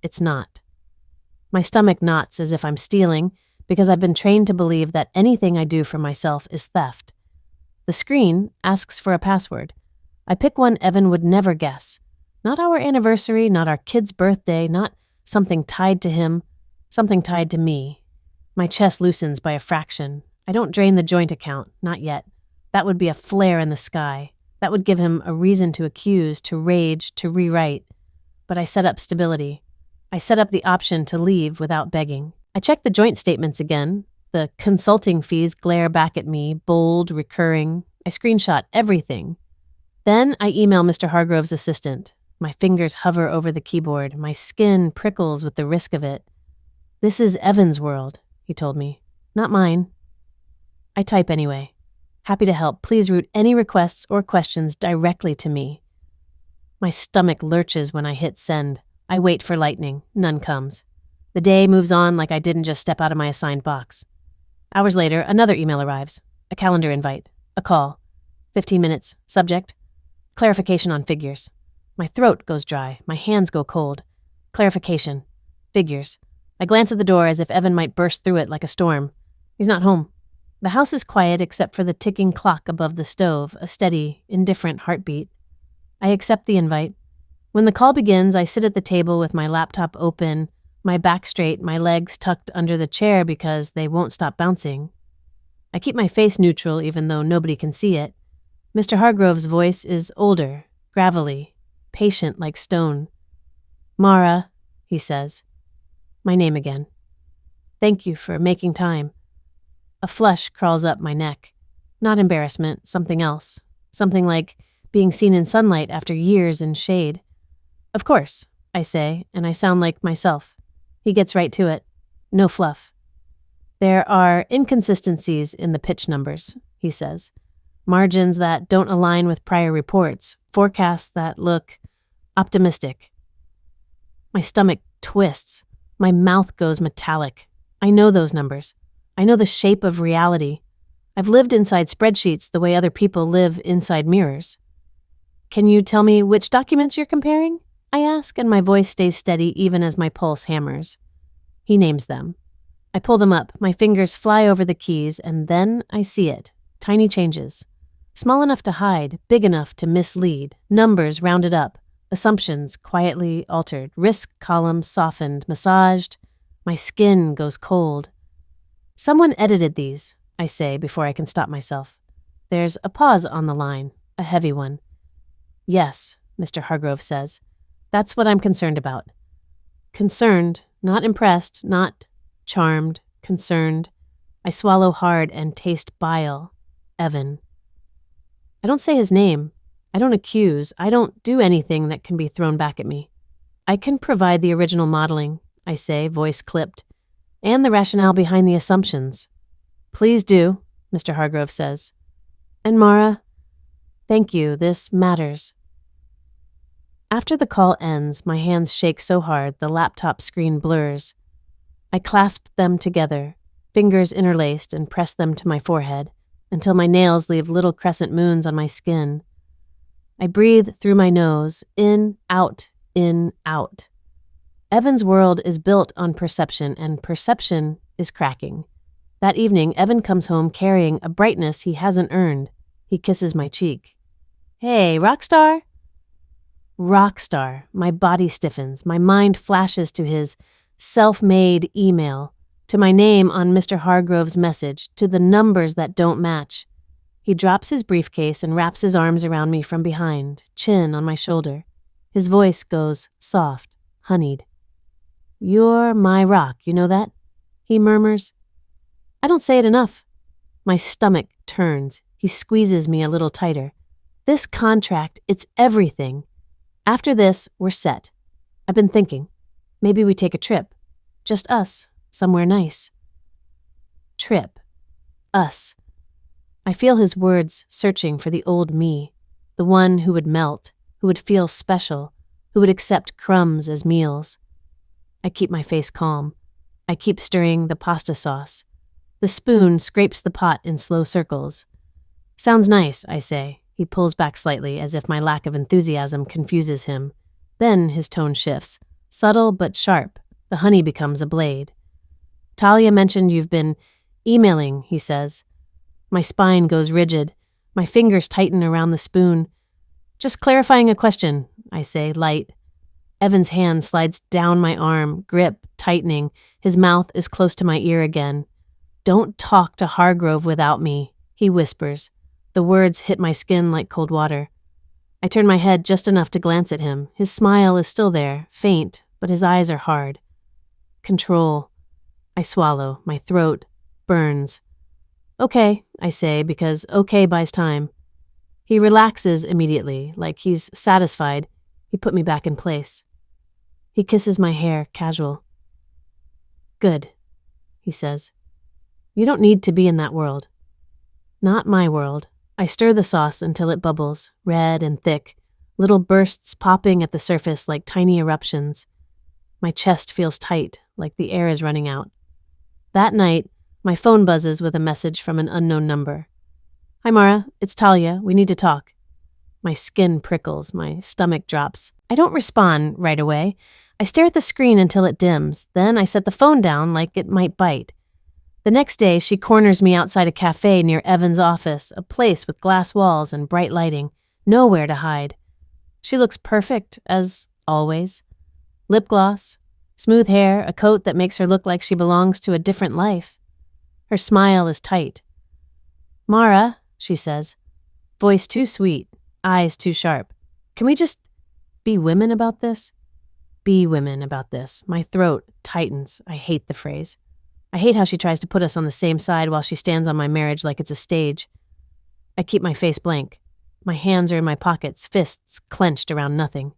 it's not. My stomach knots as if I'm stealing because I've been trained to believe that anything I do for myself is theft. The screen asks for a password. I pick one Evan would never guess. Not our anniversary, not our kid's birthday, not something tied to him, something tied to me. My chest loosens by a fraction. I don't drain the joint account, not yet. That would be a flare in the sky. That would give him a reason to accuse, to rage, to rewrite. But I set up stability. I set up the option to leave without begging. I check the joint statements again. The consulting fees glare back at me, bold, recurring. I screenshot everything. Then I email Mr. Hargrove's assistant. My fingers hover over the keyboard. My skin prickles with the risk of it. "This is Evan's world," he told me. "Not mine." I type anyway. "Happy to help. Please route any requests or questions directly to me." My stomach lurches when I hit send. I wait for lightning. None comes. The day moves on like I didn't just step out of my assigned box. Hours later, another email arrives. A calendar invite. A call. 15 minutes. Subject. Clarification on figures. My throat goes dry. My hands go cold. Clarification. Figures. I glance at the door as if Evan might burst through it like a storm. He's not home. The house is quiet except for the ticking clock above the stove, a steady, indifferent heartbeat. I accept the invite. When the call begins, I sit at the table with my laptop open, my back straight, my legs tucked under the chair because they won't stop bouncing. I keep my face neutral even though nobody can see it. Mr. Hargrove's voice is older, gravelly, patient like stone. "Mara," he says. My name again. "Thank you for making time." A flush crawls up my neck. Not embarrassment, something else. Something like being seen in sunlight after years in shade. "Of course," I say, and I sound like myself. He gets right to it. No fluff. "There are inconsistencies in the pitch numbers," he says. "Margins that don't align with prior reports, forecasts that look optimistic." My stomach twists. My mouth goes metallic. I know those numbers. I know the shape of reality. I've lived inside spreadsheets the way other people live inside mirrors. "Can you tell me which documents you're comparing?" I ask, and my voice stays steady even as my pulse hammers. He names them. I pull them up, my fingers fly over the keys, and then I see it. Tiny changes. Small enough to hide, big enough to mislead, numbers rounded up, assumptions quietly altered, risk columns softened, massaged. My skin goes cold. "Someone edited these," I say before I can stop myself. There's a pause on the line, a heavy one. "Yes," Mr. Hargrove says. "That's what I'm concerned about." Concerned, not impressed, not charmed, concerned. I swallow hard and taste bile. Evan. I don't say his name. I don't accuse. I don't do anything that can be thrown back at me. "I can provide the original modeling," I say, voice clipped, "and the rationale behind the assumptions." "Please do," Mr. Hargrove says. "And Mara, thank you. This matters." After the call ends, my hands shake so hard the laptop screen blurs. I clasp them together, fingers interlaced, and press them to my forehead until my nails leave little crescent moons on my skin. I breathe through my nose, in, out, in, out. Evan's world is built on perception, and perception is cracking. That evening, Evan comes home carrying a brightness he hasn't earned. He kisses my cheek. "Hey, rockstar?" Rockstar. My body stiffens. My mind flashes to his self-made email, to my name on Mr. Hargrove's message, to the numbers that don't match. He drops his briefcase and wraps his arms around me from behind, chin on my shoulder. His voice goes soft, honeyed. "You're my rock, you know that?" he murmurs. I don't say it enough. My stomach turns. He squeezes me a little tighter. "This contract, it's everything. After this, we're set. I've been thinking. Maybe we take a trip. Just us, somewhere nice." Trip. Us. I feel his words searching for the old me, the one who would melt, who would feel special, who would accept crumbs as meals. I keep my face calm. I keep stirring the pasta sauce. The spoon scrapes the pot in slow circles. "Sounds nice," I say. He pulls back slightly, as if my lack of enthusiasm confuses him. Then his tone shifts. Subtle but sharp. The honey becomes a blade. "Talia mentioned you've been emailing," he says. My spine goes rigid. My fingers tighten around the spoon. "Just clarifying a question," I say, light. Evan's hand slides down my arm, grip tightening. His mouth is close to my ear again. "Don't talk to Hargrove without me," he whispers. The words hit my skin like cold water. I turn my head just enough to glance at him. His smile is still there, faint, but his eyes are hard. Control. I swallow. My throat burns. "Okay," I say, because okay buys time. He relaxes immediately, like he's satisfied. He put me back in place. He kisses my hair, casual. "Good," he says. "You don't need to be in that world." Not my world. I stir the sauce until it bubbles, red and thick, little bursts popping at the surface like tiny eruptions. My chest feels tight, like the air is running out. That night, my phone buzzes with a message from an unknown number. Hi, Mara. It's Talia. We need to talk. My skin prickles. My stomach drops. I don't respond right away. I stare at the screen until it dims. Then I set the phone down like it might bite. The next day, she corners me outside a cafe near Evan's office, a place with glass walls and bright lighting. Nowhere to hide. She looks perfect, as always. Lip gloss, smooth hair, a coat that makes her look like she belongs to a different life. Her smile is tight. Mara, she says, voice too sweet, eyes too sharp. Can we just be women about this? Be women about this. My throat tightens. I hate the phrase. I hate how she tries to put us on the same side while she stands on my marriage like it's a stage. I keep my face blank. My hands are in my pockets, fists clenched around nothing.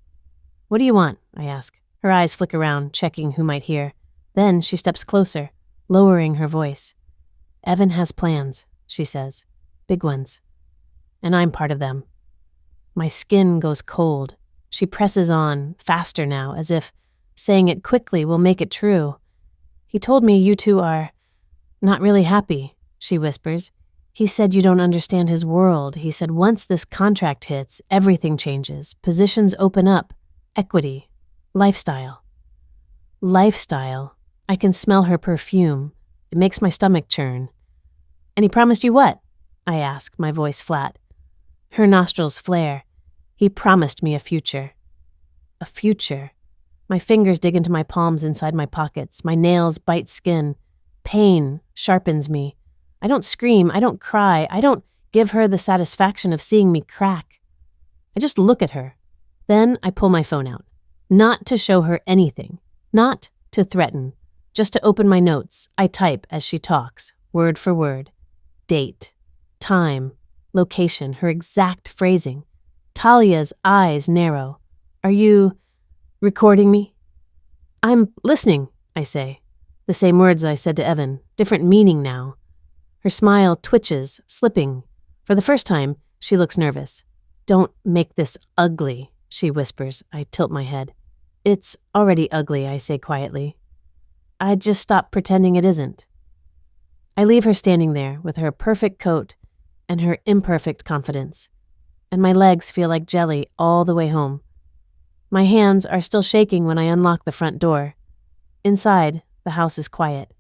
What do you want? I ask. Her eyes flick around, checking who might hear. Then she steps closer, lowering her voice. Evan has plans, she says. Big ones. And I'm part of them. My skin goes cold. She presses on, faster now, as if saying it quickly will make it true. He told me you two are not really happy, she whispers. He said you don't understand his world. He said once this contract hits, everything changes. Positions open up. Equity. Lifestyle. Lifestyle. I can smell her perfume. It makes my stomach churn. And he promised you what? I ask, my voice flat. Her nostrils flare. He promised me a future. A future. My fingers dig into my palms inside my pockets. My nails bite skin. Pain sharpens me. I don't scream. I don't cry. I don't give her the satisfaction of seeing me crack. I just look at her. Then I pull my phone out. Not to show her anything. Not to threaten. Just to open my notes. I type as she talks, word for word. Date. Time. Location. Her exact phrasing. Talia's eyes narrow. Are you recording me? I'm listening, I say. The same words I said to Evan, different meaning now. Her smile twitches, slipping. For the first time, she looks nervous. Don't make this ugly, she whispers. I tilt my head. It's already ugly, I say quietly. I'd just stop pretending it isn't. I leave her standing there with her perfect coat and her imperfect confidence. And my legs feel like jelly all the way home. My hands are still shaking when I unlock the front door. Inside, the house is quiet.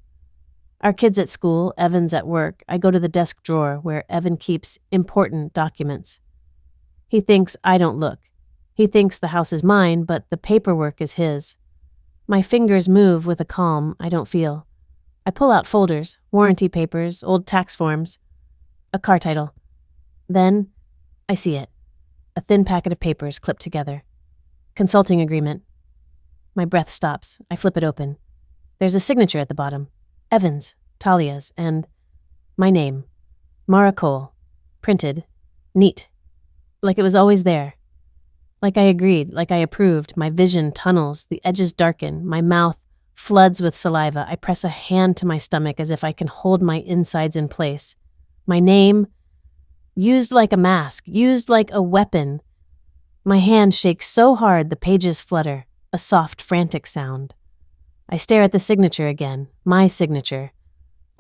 Our kids at school, Evan's at work. I go to the desk drawer where Evan keeps important documents. He thinks I don't look. He thinks the house is mine, but the paperwork is his. My fingers move with a calm I don't feel. I pull out folders, warranty papers, old tax forms, a car title. Then I see it. A thin packet of papers clipped together. Consulting agreement. My breath stops. I flip it open. There's a signature at the bottom. Evan's, Talia's, and my name. Mara Cole. Printed. Neat. Like it was always there. Like I agreed, like I approved. My vision tunnels. The edges darken. My mouth floods with saliva. I press a hand to my stomach as if I can hold my insides in place. My name, used like a mask, used like a weapon. My hand shakes so hard the pages flutter, a soft, frantic sound. I stare at the signature again, my signature.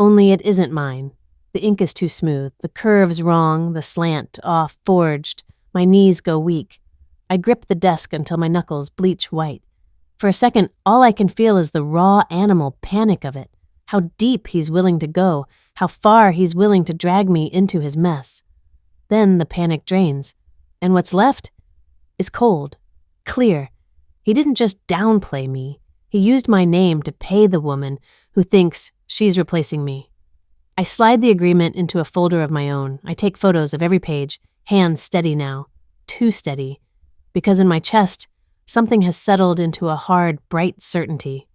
Only it isn't mine. The ink is too smooth, the curves wrong, the slant off, forged. My knees go weak. I grip the desk until my knuckles bleach white. For a second, all I can feel is the raw animal panic of it. How deep he's willing to go, how far he's willing to drag me into his mess. Then the panic drains, and what's left is cold, clear. He didn't just downplay me. He used my name to pay the woman who thinks she's replacing me. I slide the agreement into a folder of my own. I take photos of every page, hands steady now, too steady, because in my chest, something has settled into a hard, bright certainty.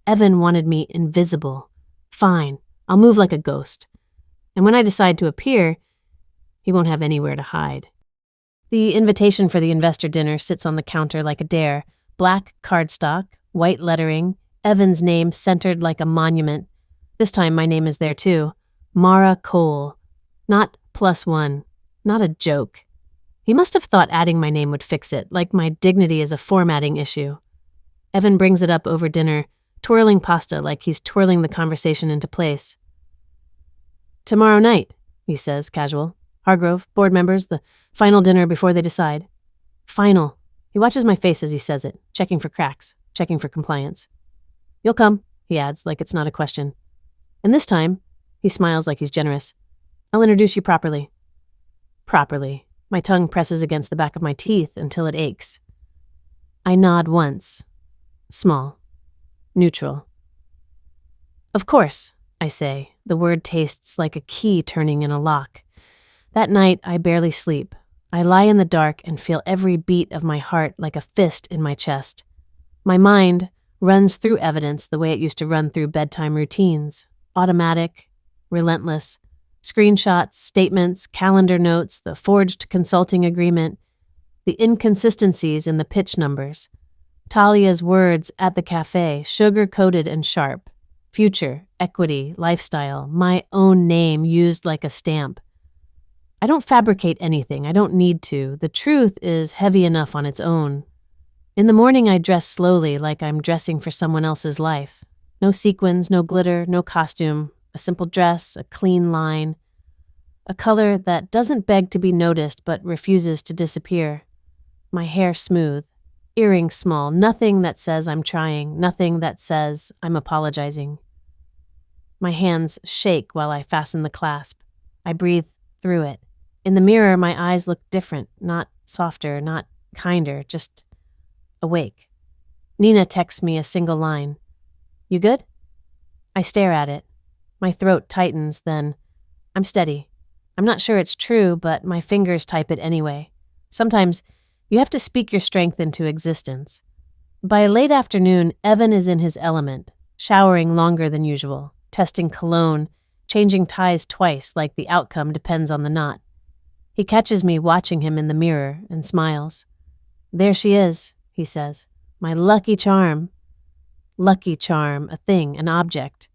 Evan wanted me invisible. Fine, I'll move like a ghost. And when I decide to appear, he won't have anywhere to hide. The invitation for the investor dinner sits on the counter like a dare. Black cardstock, white lettering, Evan's name centered like a monument. This time my name is there too. Mara Cole. Not +1. Not a joke. He must have thought adding my name would fix it, like my dignity is a formatting issue. Evan brings it up over dinner, twirling pasta like he's twirling the conversation into place. Tomorrow night, he says, casual. Hargrove, board members, the final dinner before they decide. Final. He watches my face as he says it, checking for cracks, checking for compliance. You'll come, he adds, like it's not a question. And this time, he smiles like he's generous. I'll introduce you properly. Properly. My tongue presses against the back of my teeth until it aches. I nod once. Small. Neutral. Of course, I say. The word tastes like a key turning in a lock. That night, I barely sleep. I lie in the dark and feel every beat of my heart like a fist in my chest. My mind runs through evidence the way it used to run through bedtime routines. Automatic, relentless. Screenshots, statements, calendar notes, the forged consulting agreement, the inconsistencies in the pitch numbers. Talia's words at the cafe, sugar-coated and sharp. Future, equity, lifestyle, my own name used like a stamp. I don't fabricate anything. I don't need to. The truth is heavy enough on its own. In the morning, I dress slowly like I'm dressing for someone else's life. No sequins, no glitter, no costume. A simple dress, a clean line. A color that doesn't beg to be noticed but refuses to disappear. My hair smooth. Earrings small. Nothing that says I'm trying. Nothing that says I'm apologizing. My hands shake while I fasten the clasp. I breathe through it. In the mirror, my eyes look different. Not softer, not kinder, just awake. Nina texts me a single line. You good? I stare at it. My throat tightens, then I'm steady. I'm not sure it's true, but my fingers type it anyway. Sometimes you have to speak your strength into existence. By late afternoon, Evan is in his element, showering longer than usual, testing cologne, changing ties twice like the outcome depends on the knot. He catches me watching him in the mirror and smiles. There she is, he says. My lucky charm. Lucky charm, a thing, an object.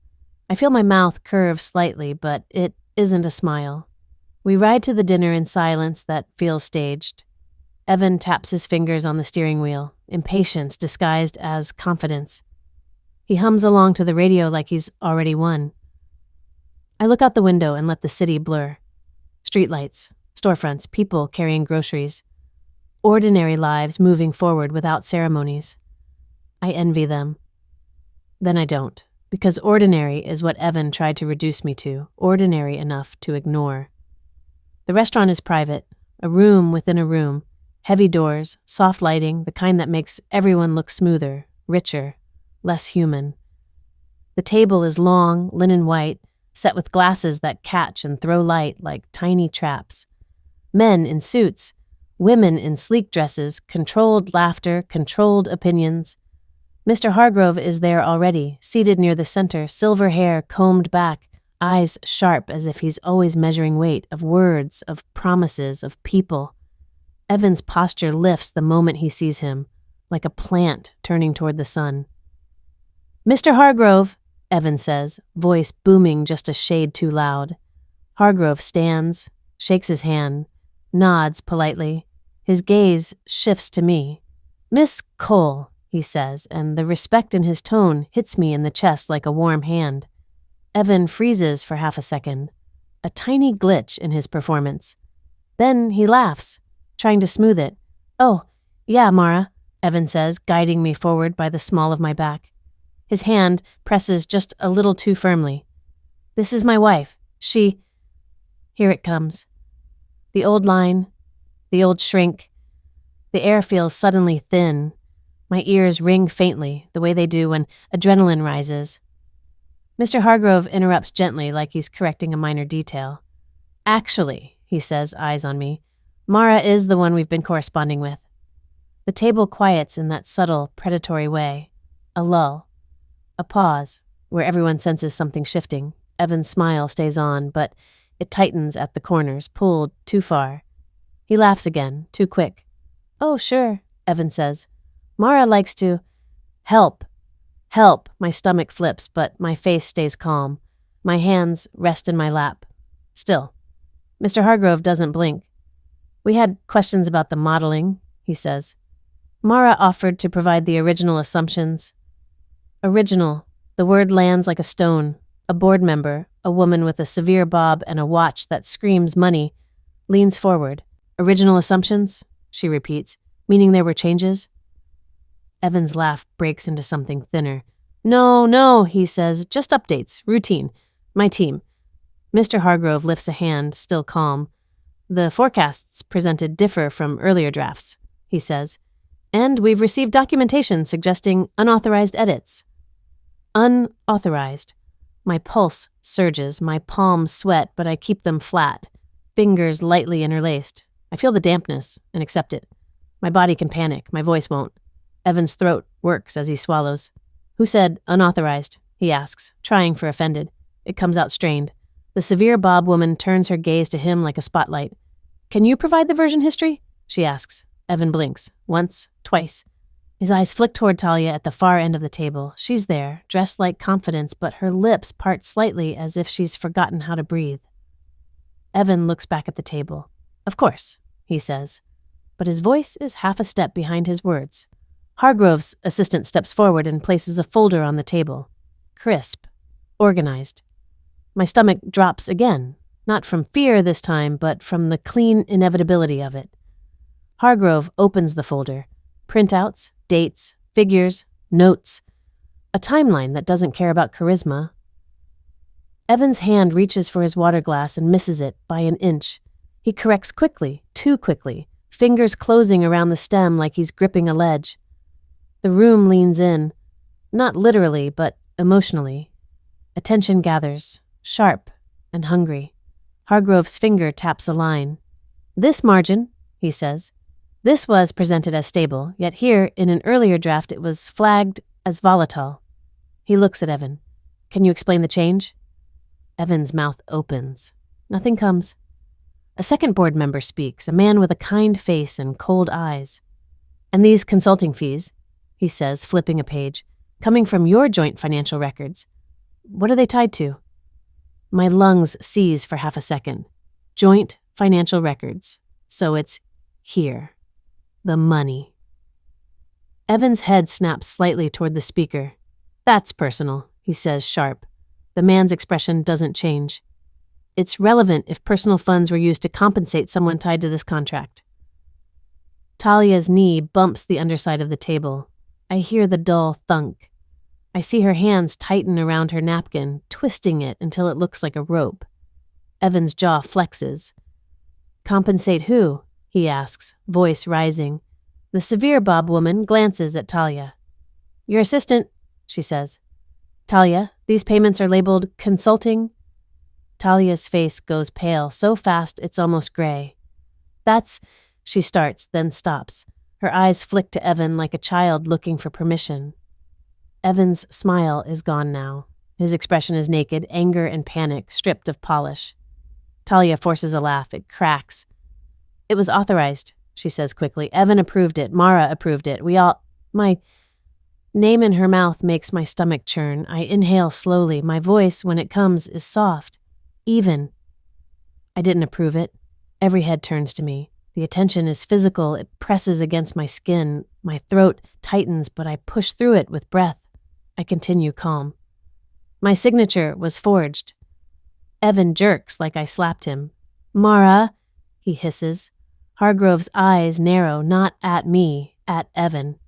I feel my mouth curve slightly, but it isn't a smile. We ride to the dinner in silence that feels staged. Evan taps his fingers on the steering wheel, impatience disguised as confidence. He hums along to the radio like he's already won. I look out the window and let the city blur. Streetlights, storefronts, people carrying groceries. Ordinary lives moving forward without ceremonies. I envy them. Then I don't. Because ordinary is what Evan tried to reduce me to, ordinary enough to ignore. The restaurant is private, a room within a room, heavy doors, soft lighting, the kind that makes everyone look smoother, richer, less human. The table is long, linen white, set with glasses that catch and throw light like tiny traps. Men in suits, women in sleek dresses, controlled laughter, controlled opinions. Mr. Hargrove is there already, seated near the center, silver hair combed back, eyes sharp as if he's always measuring weight of words, of promises, of people. Evan's posture lifts the moment he sees him, like a plant turning toward the sun. Mr. Hargrove, Evan says, voice booming just a shade too loud. Hargrove stands, shakes his hand, nods politely. His gaze shifts to me. Miss Cole, he says, and the respect in his tone hits me in the chest like a warm hand. Evan freezes for half a second, a tiny glitch in his performance. Then he laughs, trying to smooth it. Oh, yeah, Mara, Evan says, guiding me forward by the small of my back. His hand presses just a little too firmly. This is my wife. She... Here it comes. The old line, the old shrink. The air feels suddenly thin. My ears ring faintly, the way they do when adrenaline rises. Mr. Hargrove interrupts gently like he's correcting a minor detail. Actually, he says, eyes on me, Mara is the one we've been corresponding with. The table quiets in that subtle, predatory way. A lull. A pause, where everyone senses something shifting. Evan's smile stays on, but it tightens at the corners, pulled too far. He laughs again, too quick. Oh, sure, Evan says. Mara likes to... Help. Help. My stomach flips, but my face stays calm. My hands rest in my lap. Still. Mr. Hargrove doesn't blink. We had questions about the modeling, he says. Mara offered to provide the original assumptions. Original. The word lands like a stone. A board member, a woman with a severe bob and a watch that screams money, leans forward. Original assumptions? She repeats, meaning there were changes? Evan's laugh breaks into something thinner. No, he says, just updates, routine. My team. Mr. Hargrove lifts a hand, still calm. The forecasts presented differ from earlier drafts, he says, and we've received documentation suggesting unauthorized edits. Unauthorized. My pulse surges, my palms sweat, but I keep them flat, fingers lightly interlaced. I feel the dampness and accept it. My body can panic, my voice won't. Evan's throat works as he swallows. Who said unauthorized? He asks, trying for offended. It comes out strained. The severe Bob woman turns her gaze to him like a spotlight. Can you provide the version history? She asks. Evan blinks. Once, twice. His eyes flick toward Talia at the far end of the table. She's there, dressed like confidence, but her lips part slightly as if she's forgotten how to breathe. Evan looks back at the table. Of course, he says, but his voice is half a step behind his words. Hargrove's assistant steps forward and places a folder on the table. Crisp. Organized. My stomach drops again, not from fear this time, but from the clean inevitability of it. Hargrove opens the folder. Printouts, dates, figures, notes. A timeline that doesn't care about charisma. Evan's hand reaches for his water glass and misses it by an inch. He corrects quickly, too quickly, fingers closing around the stem like he's gripping a ledge. The room leans in, not literally, but emotionally. Attention gathers, sharp and hungry. Hargrove's finger taps a line. This margin, he says. This was presented as stable, yet here, in an earlier draft, it was flagged as volatile. He looks at Evan. Can you explain the change? Evan's mouth opens. Nothing comes. A second board member speaks, a man with a kind face and cold eyes. And these consulting fees, he says, flipping a page, coming from your joint financial records. What are they tied to? My lungs seize for half a second. Joint financial records. So it's here. The money. Evan's head snaps slightly toward the speaker. That's personal, he says, sharp. The man's expression doesn't change. It's relevant if personal funds were used to compensate someone tied to this contract. Talia's knee bumps the underside of the table. I hear the dull thunk. I see her hands tighten around her napkin, twisting it until it looks like a rope. Evan's jaw flexes. Compensate who? He asks, voice rising. The severe Bob woman glances at Talia. Your assistant, she says. Talia, these payments are labeled consulting. Talia's face goes pale, so fast it's almost gray. That's, she starts, then stops. Her eyes flick to Evan like a child looking for permission. Evan's smile is gone now. His expression is naked, anger and panic, stripped of polish. Talia forces a laugh. It cracks. It was authorized, she says quickly. Evan approved it. Mara approved it. We all... My name in her mouth makes my stomach churn. I inhale slowly. My voice, when it comes, is soft. Even. I didn't approve it. Every head turns to me. The attention is physical. It presses against my skin. My throat tightens, but I push through it with breath. I continue calm. My signature was forged. Evan jerks like I slapped him. Mara, he hisses. Hargrove's eyes narrow, not at me, at Evan.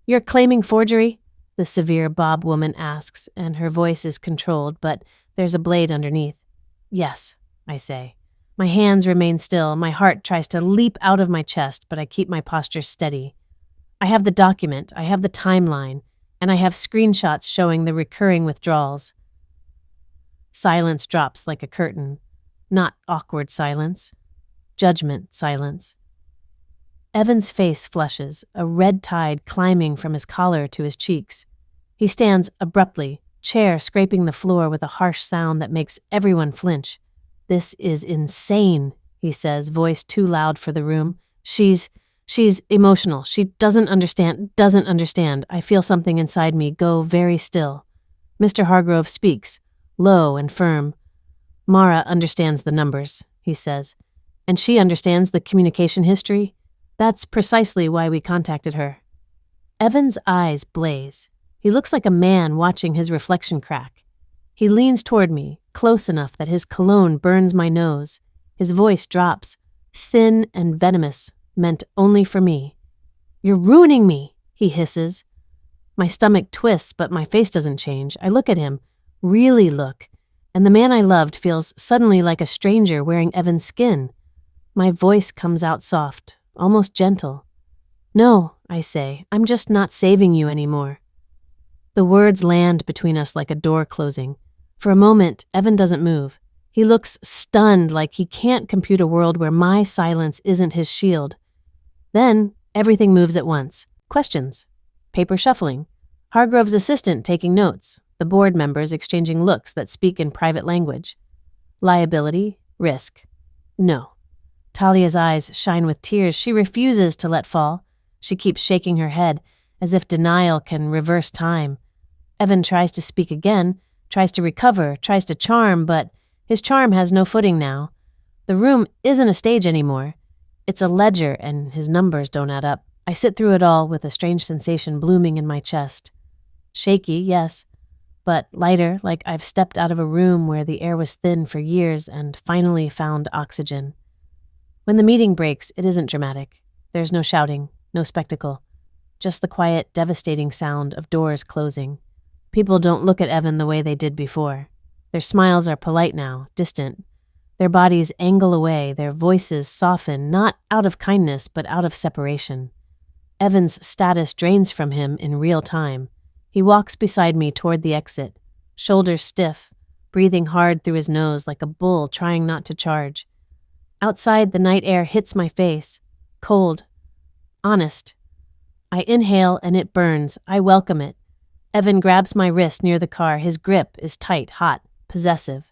You're claiming forgery? The severe Bob woman asks, and her voice is controlled, but there's a blade underneath. Yes, I say. My hands remain still. My heart tries to leap out of my chest, but I keep my posture steady. I have the document, I have the timeline, and I have screenshots showing the recurring withdrawals. Silence drops like a curtain. Not awkward silence. Judgment silence. Evan's face flushes, a red tide climbing from his collar to his cheeks. He stands abruptly, chair scraping the floor with a harsh sound that makes everyone flinch. This is insane, he says, voice too loud for the room. She's emotional. She doesn't understand. I feel something inside me go very still. Mr. Hargrove speaks, low and firm. Mara understands the numbers, he says, and she understands the communication history. That's precisely why we contacted her. Evan's eyes blaze. He looks like a man watching his reflection crack. He leans toward me, close enough that his cologne burns my nose. His voice drops. thin and venomous, meant only for me. "You're ruining me," he hisses. My stomach twists, but my face doesn't change. I look at him, really look, and the man I loved feels suddenly like a stranger wearing Evan's skin. My voice comes out soft, almost gentle. "No," I say, "I'm just not saving you anymore." The words land between us like a door closing. For a moment, Evan doesn't move. He looks stunned, like he can't compute a world where my silence isn't his shield. Then, everything moves at once. Questions. Paper shuffling. Hargrove's assistant taking notes. The board members exchanging looks that speak in private language. Liability. Risk. No. Talia's eyes shine with tears she refuses to let fall. She keeps shaking her head, as if denial can reverse time. Evan tries to speak again, tries to recover, tries to charm, but his charm has no footing now. The room isn't a stage anymore. It's a ledger, and his numbers don't add up. I sit through it all with a strange sensation blooming in my chest. Shaky, yes, but lighter, like I've stepped out of a room where the air was thin for years and finally found oxygen. When the meeting breaks, it isn't dramatic. There's no shouting, no spectacle, just the quiet, devastating sound of doors closing. People don't look at Evan the way they did before. Their smiles are polite now, distant. Their bodies angle away, their voices soften, not out of kindness, but out of separation. Evan's status drains from him in real time. He walks beside me toward the exit, shoulders stiff, breathing hard through his nose like a bull trying not to charge. Outside, the night air hits my face, cold, honest. I inhale and it burns. I welcome it. Evan grabs my wrist near the car. His grip is tight, hot, possessive.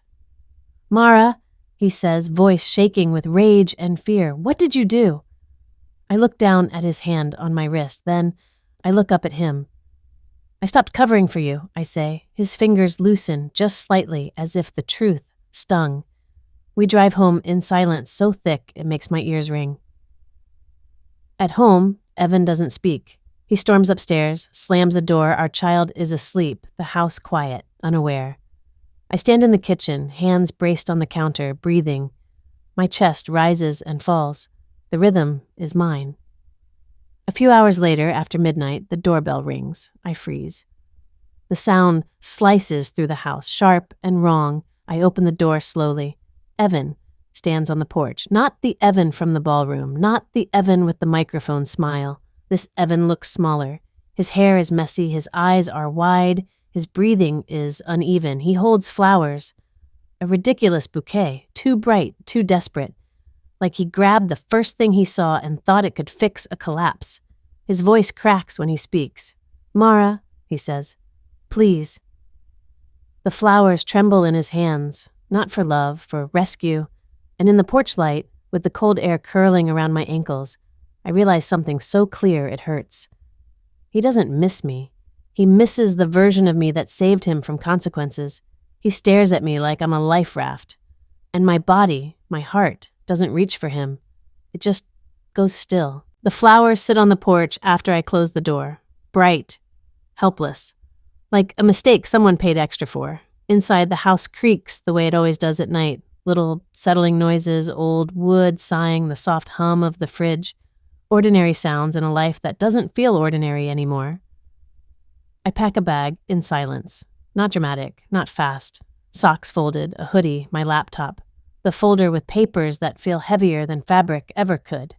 "Mara," he says, voice shaking with rage and fear. "What did you do?" I look down at his hand on my wrist. Then I look up at him. "I stopped covering for you," I say. His fingers loosen just slightly, as if the truth stung. We drive home in silence so thick it makes my ears ring. At home, Evan doesn't speak. He storms upstairs, slams a door. Our child is asleep, the house quiet, unaware. I stand in the kitchen, hands braced on the counter, breathing. My chest rises and falls. The rhythm is mine. A few hours later, after midnight, the doorbell rings. I freeze. The sound slices through the house, sharp and wrong. I open the door slowly. Evan stands on the porch. Not the Evan from the ballroom, not the Evan with the microphone smile. This Evan looks smaller. His hair is messy, his eyes are wide, his breathing is uneven. He holds flowers. A ridiculous bouquet, too bright, too desperate. Like he grabbed the first thing he saw and thought it could fix a collapse. His voice cracks when he speaks. "Mara," he says, "please." The flowers tremble in his hands, not for love, for rescue. And in the porch light, with the cold air curling around my ankles, I realize something so clear it hurts. He doesn't miss me. He misses the version of me that saved him from consequences. He stares at me like I'm a life raft. And my body, my heart, doesn't reach for him. It just goes still. The flowers sit on the porch after I close the door. Bright, helpless. Like a mistake someone paid extra for. Inside, the house creaks the way it always does at night. Little settling noises, old wood sighing, the soft hum of the fridge. Ordinary sounds in a life that doesn't feel ordinary anymore. I pack a bag in silence. Not dramatic, not fast. Socks folded, a hoodie, my laptop. The folder with papers that feel heavier than fabric ever could.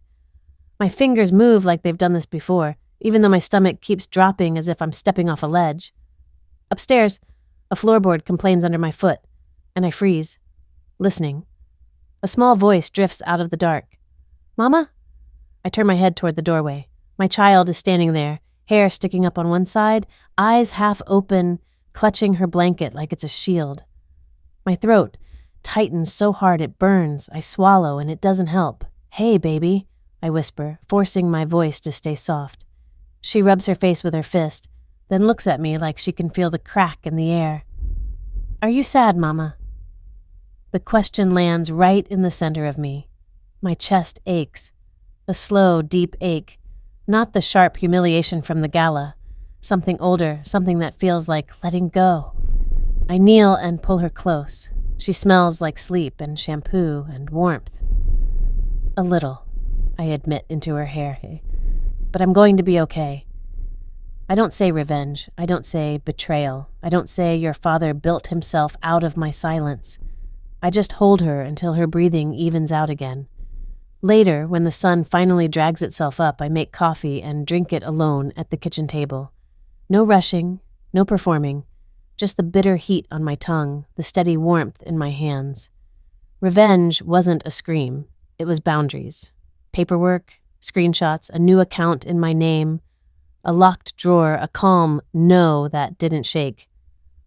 My fingers move like they've done this before, even though my stomach keeps dropping as if I'm stepping off a ledge. Upstairs, a floorboard complains under my foot, and I freeze, listening. A small voice drifts out of the dark. "Mama?" I turn my head toward the doorway. My child is standing there, hair sticking up on one side, eyes half open, clutching her blanket like it's a shield. My throat tightens so hard it burns. I swallow and it doesn't help. "Hey, baby," I whisper, forcing my voice to stay soft. She rubs her face with her fist, then looks at me like she can feel the crack in the air. "Are you sad, Mama?" The question lands right in the center of me. My chest aches. A slow, deep ache. Not the sharp humiliation from the gala. Something older, something that feels like letting go. I kneel and pull her close. She smells like sleep and shampoo and warmth. A little, I admit into her hair, but I'm going to be okay. I don't say revenge. I don't say betrayal. I don't say your father built himself out of my silence. I just hold her until her breathing evens out again. Later, when the sun finally drags itself up, I make coffee and drink it alone at the kitchen table. No rushing, no performing, just the bitter heat on my tongue, the steady warmth in my hands. Revenge wasn't a scream. It was boundaries. Paperwork, screenshots, a new account in my name, a locked drawer, a calm no that didn't shake.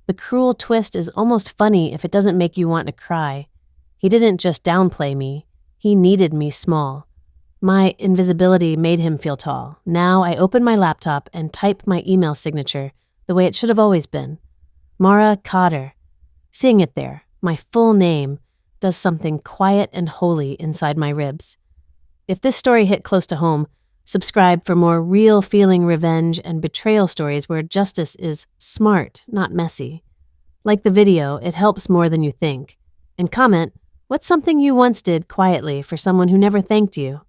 The cruel twist is almost funny if it doesn't make you want to cry. He didn't just downplay me. He needed me small. My invisibility made him feel tall. Now I open my laptop and type my email signature the way it should have always been. Mara Cotter. Seeing it there, my full name, does something quiet and holy inside my ribs. If this story hit close to home, subscribe for more real-feeling revenge and betrayal stories where justice is smart, not messy. Like the video, it helps more than you think. And comment, what's something you once did quietly for someone who never thanked you?